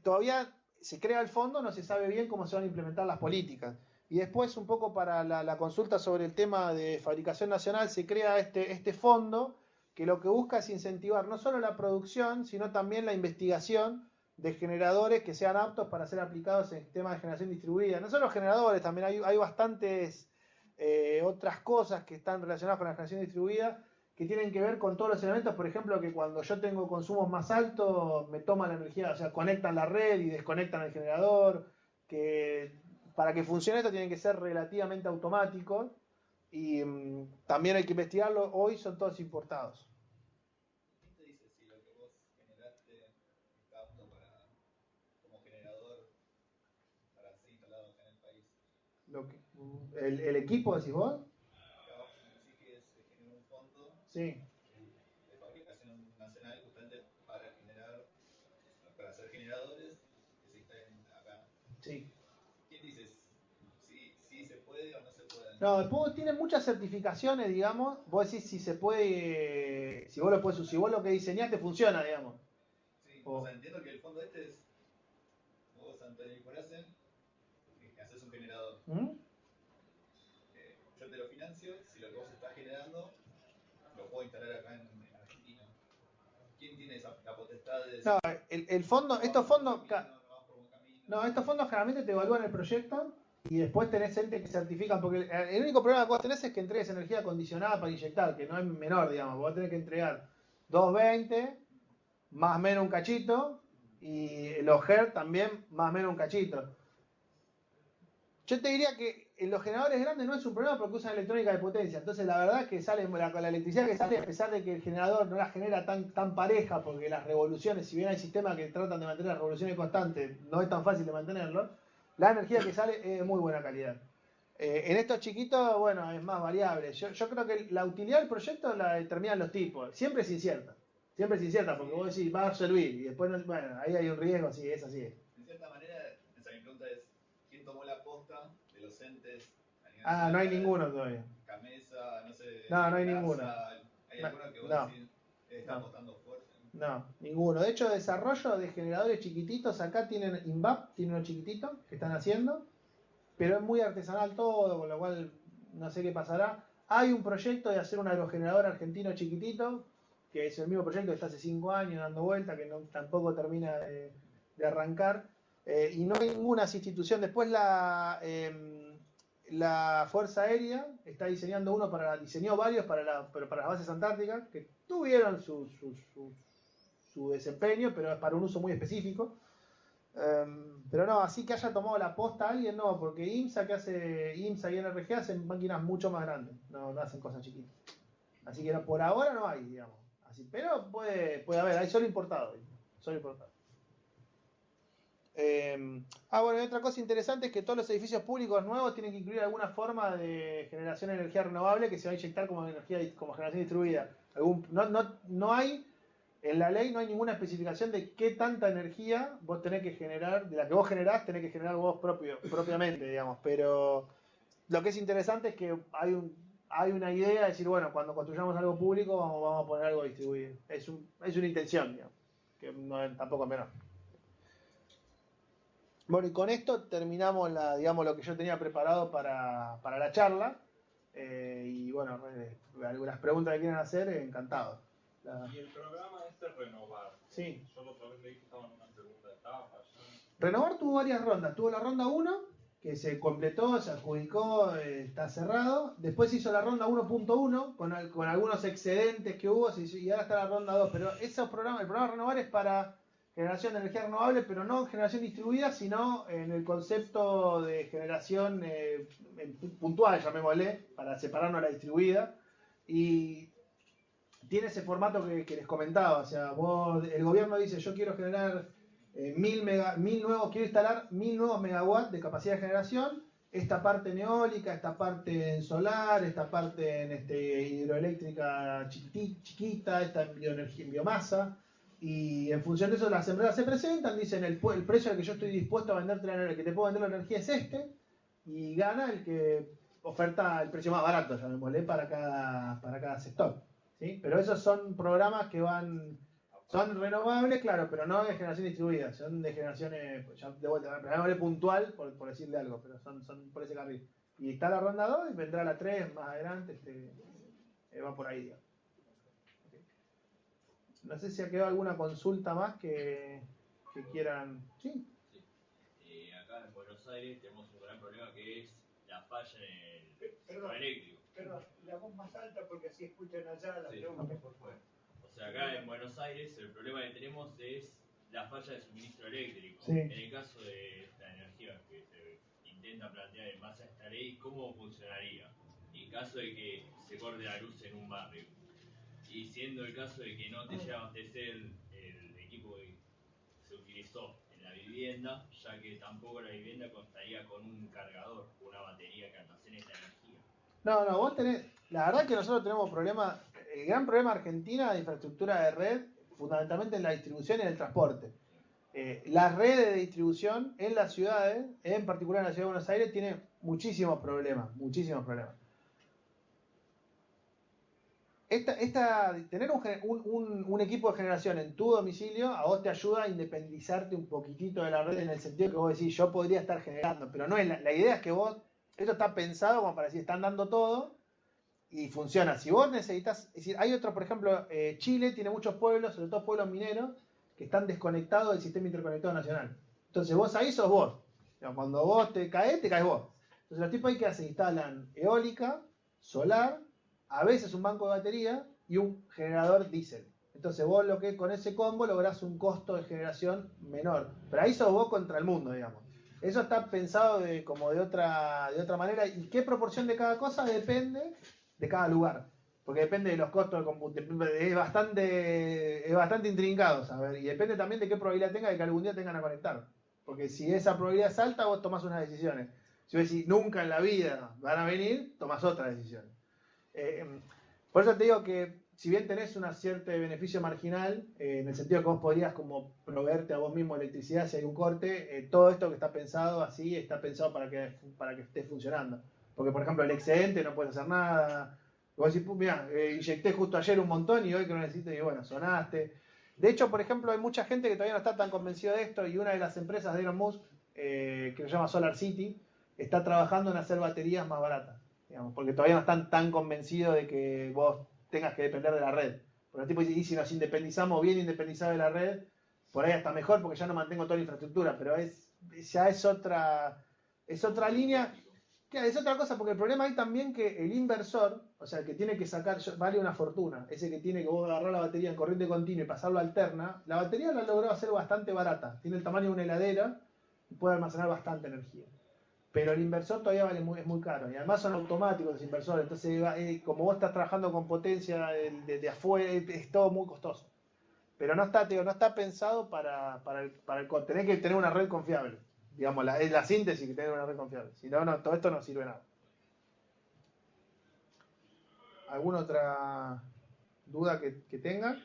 Todavía se crea el fondo, no se sabe bien cómo se van a implementar las políticas. Y después, un poco para la consulta sobre el tema de fabricación nacional, se crea este fondo que lo que busca es incentivar no solo la producción, sino también la investigación de generadores que sean aptos para ser aplicados en sistemas de generación distribuida. No solo generadores, también hay bastantes otras cosas que están relacionadas con la generación distribuida que tienen que ver con todos los elementos, por ejemplo, que cuando yo tengo consumos más altos, me toman la energía, o sea, conectan la red y desconectan el generador, que para que funcione esto tienen que ser relativamente automáticos y también hay que investigarlo, hoy son todos importados. ¿Quién te dice si lo que vos generaste está apto como generador para ser instalado acá en el país? ¿El equipo decís vos? Sí que se generó un fondo Sí. de fabricación nacional justamente para hacer generadores que se instalen acá. Sí. ¿Quién dice si se puede o no se puede? No, después tiene muchas certificaciones, digamos. Vos decís si se puede, si vos lo que diseñaste funciona, digamos. Sí, o sea, entiendo que el fondo este es vos, Antonio Nicolás, que haces un generador. Yo te lo financio, si lo que vos estás generando lo puedo instalar acá en Argentina. ¿Quién tiene la potestad de decir? No, el fondo, estos fondos generalmente te evalúan el proyecto y después tenés entes que certifican, porque el único problema que vos tenés es que entregues energía acondicionada para inyectar, que no es menor, digamos. Vos tenés que entregar 220, más o menos un cachito, y los HER también más o menos un cachito. Yo te diría que en los generadores grandes no es un problema porque usan electrónica de potencia. Entonces la verdad es que sale con la electricidad que sale, a pesar de que el generador no la genera tan pareja, porque las revoluciones, si bien hay sistemas que tratan de mantener las revoluciones constantes, no es tan fácil de mantenerlo, la energía que sale es de muy buena calidad. En estos chiquitos, bueno, es más variable. Yo creo que la utilidad del proyecto la determinan los tipos. Siempre es incierta. Siempre es incierta, porque vos decís, va a servir, y después, bueno, ahí hay un riesgo, sí, es así. En cierta manera, esa mi pregunta es, ¿quién tomó la posta de los entes? No hay ninguno todavía. Camesa, no sé. No hay ninguno. ¿Hay alguno que vos decís está apostando fuerte? No, ninguno. De hecho, desarrollo de generadores chiquititos, acá tienen INVAP, tiene uno chiquitito que están haciendo, pero es muy artesanal todo, con lo cual no sé qué pasará. Hay un proyecto de hacer un aerogenerador argentino chiquitito, que es el mismo proyecto que está hace 5 años dando vuelta, que tampoco termina de arrancar. Y no hay ninguna institución. Después la Fuerza Aérea está diseñando uno, diseñó varios pero para las bases antárticas, que tuvieron su desempeño, pero es para un uso muy específico. Pero no, así que haya tomado la posta alguien, no, porque IMSA y NRG hacen máquinas mucho más grandes, no hacen cosas chiquitas. Así que por ahora no hay, digamos. Pero puede haber, hay solo importado. Bueno, y otra cosa interesante es que todos los edificios públicos nuevos tienen que incluir alguna forma de generación de energía renovable que se va a inyectar como generación distribuida. No hay, en la ley no hay ninguna especificación de qué tanta energía vos tenés que generar, de la que vos generás, tenés que generar vos propiamente, digamos. Pero lo que es interesante es que hay una idea de decir, bueno, cuando construyamos algo público vamos a poner algo distribuido. Es una intención, digamos, que tampoco es menor. Bueno, y con esto terminamos lo que yo tenía preparado para la charla. Y bueno, algunas preguntas que quieran hacer, encantado. Y el programa Renovar. Sí. Yo la otra vez leí que estaba en una segunda etapa. Renovar tuvo varias rondas. Tuvo la ronda 1, que se completó, se adjudicó, está cerrado. Después se hizo la ronda 1.1 con algunos excedentes que hubo, y ahora está la ronda 2. Pero el programa Renovar es para generación de energía renovable, pero no generación distribuida, sino en el concepto de generación puntual, llamémosle, para separarnos a la distribuida. Y tiene ese formato que les comentaba, o sea, el gobierno dice, yo quiero generar quiero instalar 1000 nuevos megawatts de capacidad de generación, esta parte en eólica, esta parte en solar, esta parte en hidroeléctrica chiquita, esta en bioenergía, en biomasa, y en función de eso las empresas se presentan, dicen el precio al que yo estoy dispuesto a venderte la energía, que te puedo vender la energía es este, y gana el que oferta el precio más barato, llamémosle, para cada sector, ¿sí? Pero esos son programas que son renovables, claro, pero no de generación distribuida, son de generaciones, pues ya de vuelta, llamémosle puntual, por decirle algo, pero son por ese carril. Y está la ronda 2 y vendrá la 3 más adelante, va por ahí, digamos. No sé si ha quedado alguna consulta más que quieran. ¿Sí? Sí. Acá en Buenos Aires tenemos un gran problema que es la falla en el sistema eléctrico. Perdón, la voz más alta porque así escuchan allá las preguntas por fuera. O sea, acá en Buenos Aires el problema que tenemos es la falla de suministro eléctrico. Sí. En el caso de la energía que se intenta plantear en base a esta ley, ¿cómo funcionaría? En caso de que se corte la luz en un barrio. Y siendo el caso de que no te llega a abastecer el equipo que se utilizó en la vivienda, ya que tampoco la vivienda contaría con un cargador, una batería que almacene esta energía. No, vos tenés. La verdad que nosotros tenemos problemas. El gran problema de Argentina de infraestructura de red, fundamentalmente en la distribución y en el transporte. Las redes de distribución en las ciudades, en particular en la ciudad de Buenos Aires, tienen muchísimos problemas. Tener un equipo de generación en tu domicilio a vos te ayuda a independizarte un poquitito de la red en el sentido que vos decís, yo podría estar generando, pero no es la idea es que vos, esto está pensado como para decir, están dando todo y funciona. Si vos necesitas, es decir, hay otros, por ejemplo, Chile tiene muchos pueblos, sobre todo pueblos mineros, que están desconectados del sistema interconectado nacional. Entonces vos ahí sos vos. Cuando vos te caes vos. Entonces los tipos ahí que hacen, instalan eólica, solar, a veces un banco de batería y un generador diésel. Entonces vos con ese combo lográs un costo de generación menor. Pero ahí sos vos contra el mundo, digamos. Eso está pensado como de otra manera. ¿Y qué proporción de cada cosa? Depende de cada lugar. Porque depende de los costos de combustible. Es bastante intrincado, ¿sabes? Y depende también de qué probabilidad tenga de que algún día tengan a conectar. Porque si esa probabilidad es alta, vos tomás unas decisiones. Si vos decís, nunca en la vida van a venir, tomás otras decisiones. Por eso te digo que si bien tenés un cierto beneficio marginal, en el sentido que vos podrías como proveerte a vos mismo electricidad si hay un corte, todo esto que está pensado así, está pensado para que esté funcionando. Porque por ejemplo el excedente no puedes hacer nada. Vos decís, mira, inyecté justo ayer un montón y hoy que lo necesito, y bueno, sonaste. De hecho, por ejemplo, hay mucha gente que todavía no está tan convencida de esto y una de las empresas de Elon Musk, que se llama Solar City, está trabajando en hacer baterías más baratas. Digamos, porque todavía no están tan convencidos de que vos tengas que depender de la red. Porque el tipo dice, y si nos independizamos bien independizados de la red, por ahí está mejor porque ya no mantengo toda la infraestructura, pero ya es otra línea, claro, es otra cosa, porque el problema hay también que el inversor, o sea, el que tiene que sacar, vale una fortuna, ese que tiene que vos agarrar la batería en corriente continua y pasarlo a alterna, la batería la logró hacer bastante barata, tiene el tamaño de una heladera y puede almacenar bastante energía. Pero el inversor todavía es muy caro. Y además son automáticos los inversores. Entonces, como vos estás trabajando con potencia de afuera, es todo muy costoso. Pero no está pensado para el corte. Tenés que tener una red confiable. Digamos, es la síntesis que tener una red confiable. Si no, todo esto no sirve nada. ¿Alguna otra duda que tengan?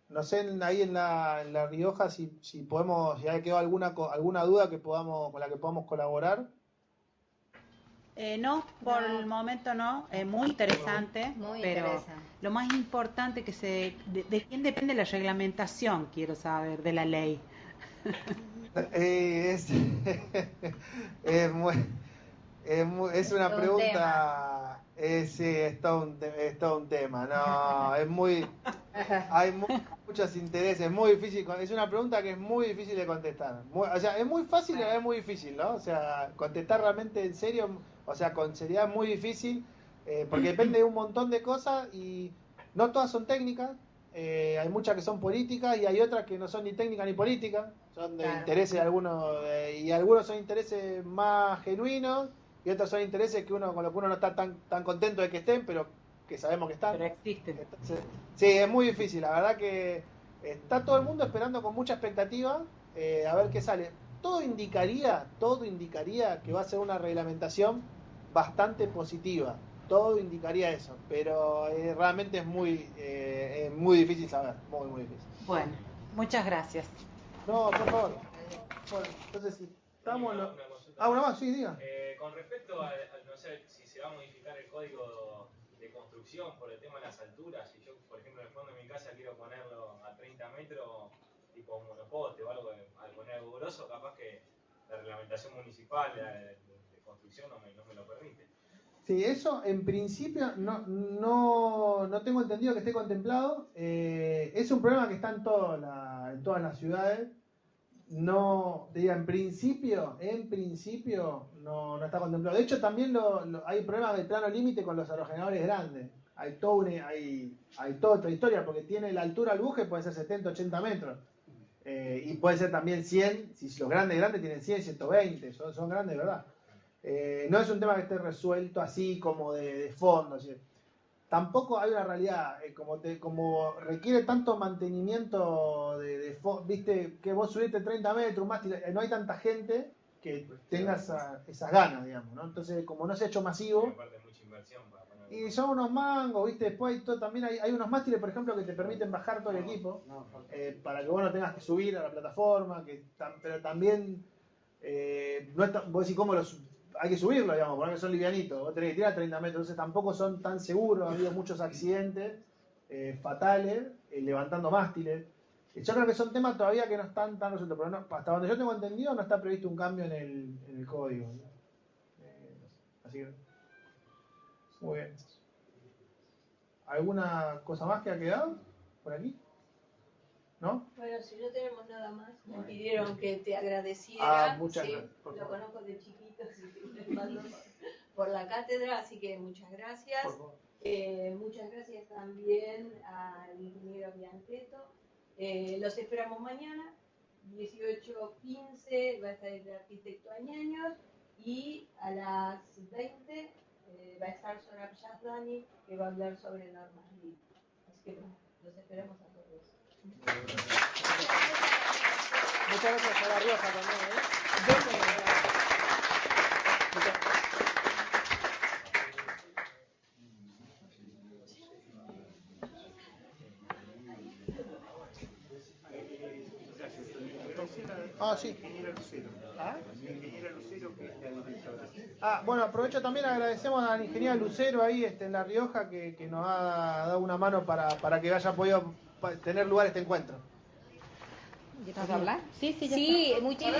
No sé, ahí en la Rioja si podemos, si ha quedado alguna duda con la que podamos colaborar. No, por el momento no. Muy interesante, pero interesante. Lo más importante de quién depende la reglamentación, quiero saber, de la ley. Es una pregunta. Sí, es todo un tema. No, hay muchos intereses, es muy difícil. Es una pregunta que es muy difícil de contestar. O sea, es muy fácil y es muy difícil, ¿no? O sea, contestar realmente en serio, o sea, con seriedad es muy difícil, porque depende de un montón de cosas y no todas son técnicas. Hay muchas que son políticas y hay otras que no son ni técnicas ni políticas, son de intereses algunos, y algunos son intereses más genuinos y otros son intereses con los que uno no está tan contento de que estén, pero que sabemos que están. Pero existen. Entonces, sí, es muy difícil, la verdad que Está todo el mundo esperando con mucha expectativa a ver qué sale. Todo indicaría que va a ser una reglamentación bastante positiva. Todo indicaría eso, pero realmente es muy difícil saber, muy difícil. Bueno, muchas gracias. No, por favor. Bueno, entonces si estamos... una más, sí, diga. Con respecto a no sé si se va a modificar el código de construcción por el tema de las alturas, si yo, por ejemplo, en el fondo de mi casa quiero ponerlo a 30 metros, tipo un monoposte o algo, al poner algo grosso, capaz que la reglamentación municipal de construcción no me lo permite. Sí, eso en principio no tengo entendido que esté contemplado. Es un problema que está en todas las ciudades. No, te diga, en principio no está contemplado. De hecho, también hay problemas de plano límite con los aerogeneradores grandes. Hay toda otra historia, porque tiene la altura al buje, puede ser 70, 80 metros. Y puede ser también 100, si los grandes tienen 100, 120, son grandes, ¿verdad? No es un tema que esté resuelto así como de fondo. ¿Sí? Tampoco hay una realidad, como requiere tanto mantenimiento viste, que vos subiste 30 metros, un mástil, no hay tanta gente que tenga esas ganas, digamos, ¿no? Entonces, como no se ha hecho masivo, y son unos mangos, viste, después también hay unos mástiles, por ejemplo, que te permiten bajar todo el equipo, para que vos no tengas que subir a la plataforma, pero también, vos decís cómo hay que subirlo, digamos, porque son livianitos, vos tenés que tirar 30 metros, entonces tampoco son tan seguros, ha habido muchos accidentes fatales levantando mástiles. Yo creo que son temas todavía que no están tan resueltos, pero hasta donde yo tengo entendido no está previsto un cambio en el código. Así que, muy bien. ¿Alguna cosa más que ha quedado por aquí? ¿No? Bueno, si no tenemos nada más, me pidieron que te agradeciera. Muchas sí, gracias. lo conozco de chiquito, así que les mando por la cátedra, así que muchas gracias. Muchas gracias también al ingeniero Biancheto. Los esperamos mañana, 18:15 va a estar el arquitecto Añaños y a las 20 va a estar Sorab Yazdani, que va a hablar sobre normas LEED. Así que bueno, los esperamos a todos. Muchas gracias a La Rioja también, sí. Bueno, aprovecho también, agradecemos a la ingeniera Lucero ahí en La Rioja que nos ha dado una mano para que haya podido tener lugar este encuentro. ¿Vas a hablar? Sí, muchas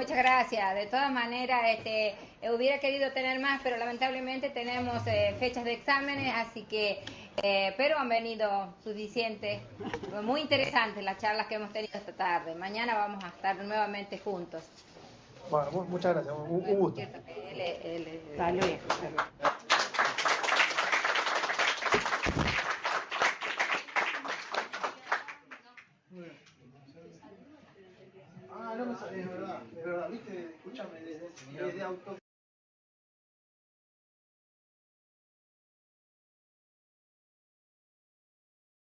gracias. De todas maneras, hubiera querido tener más, pero lamentablemente tenemos fechas de exámenes, así que, pero han venido suficientes. Muy interesantes las charlas que hemos tenido esta tarde. Mañana vamos a estar nuevamente juntos. Bueno, muchas gracias, un gusto. Salud. No me sabía, es verdad, viste, escúchame, desde auto.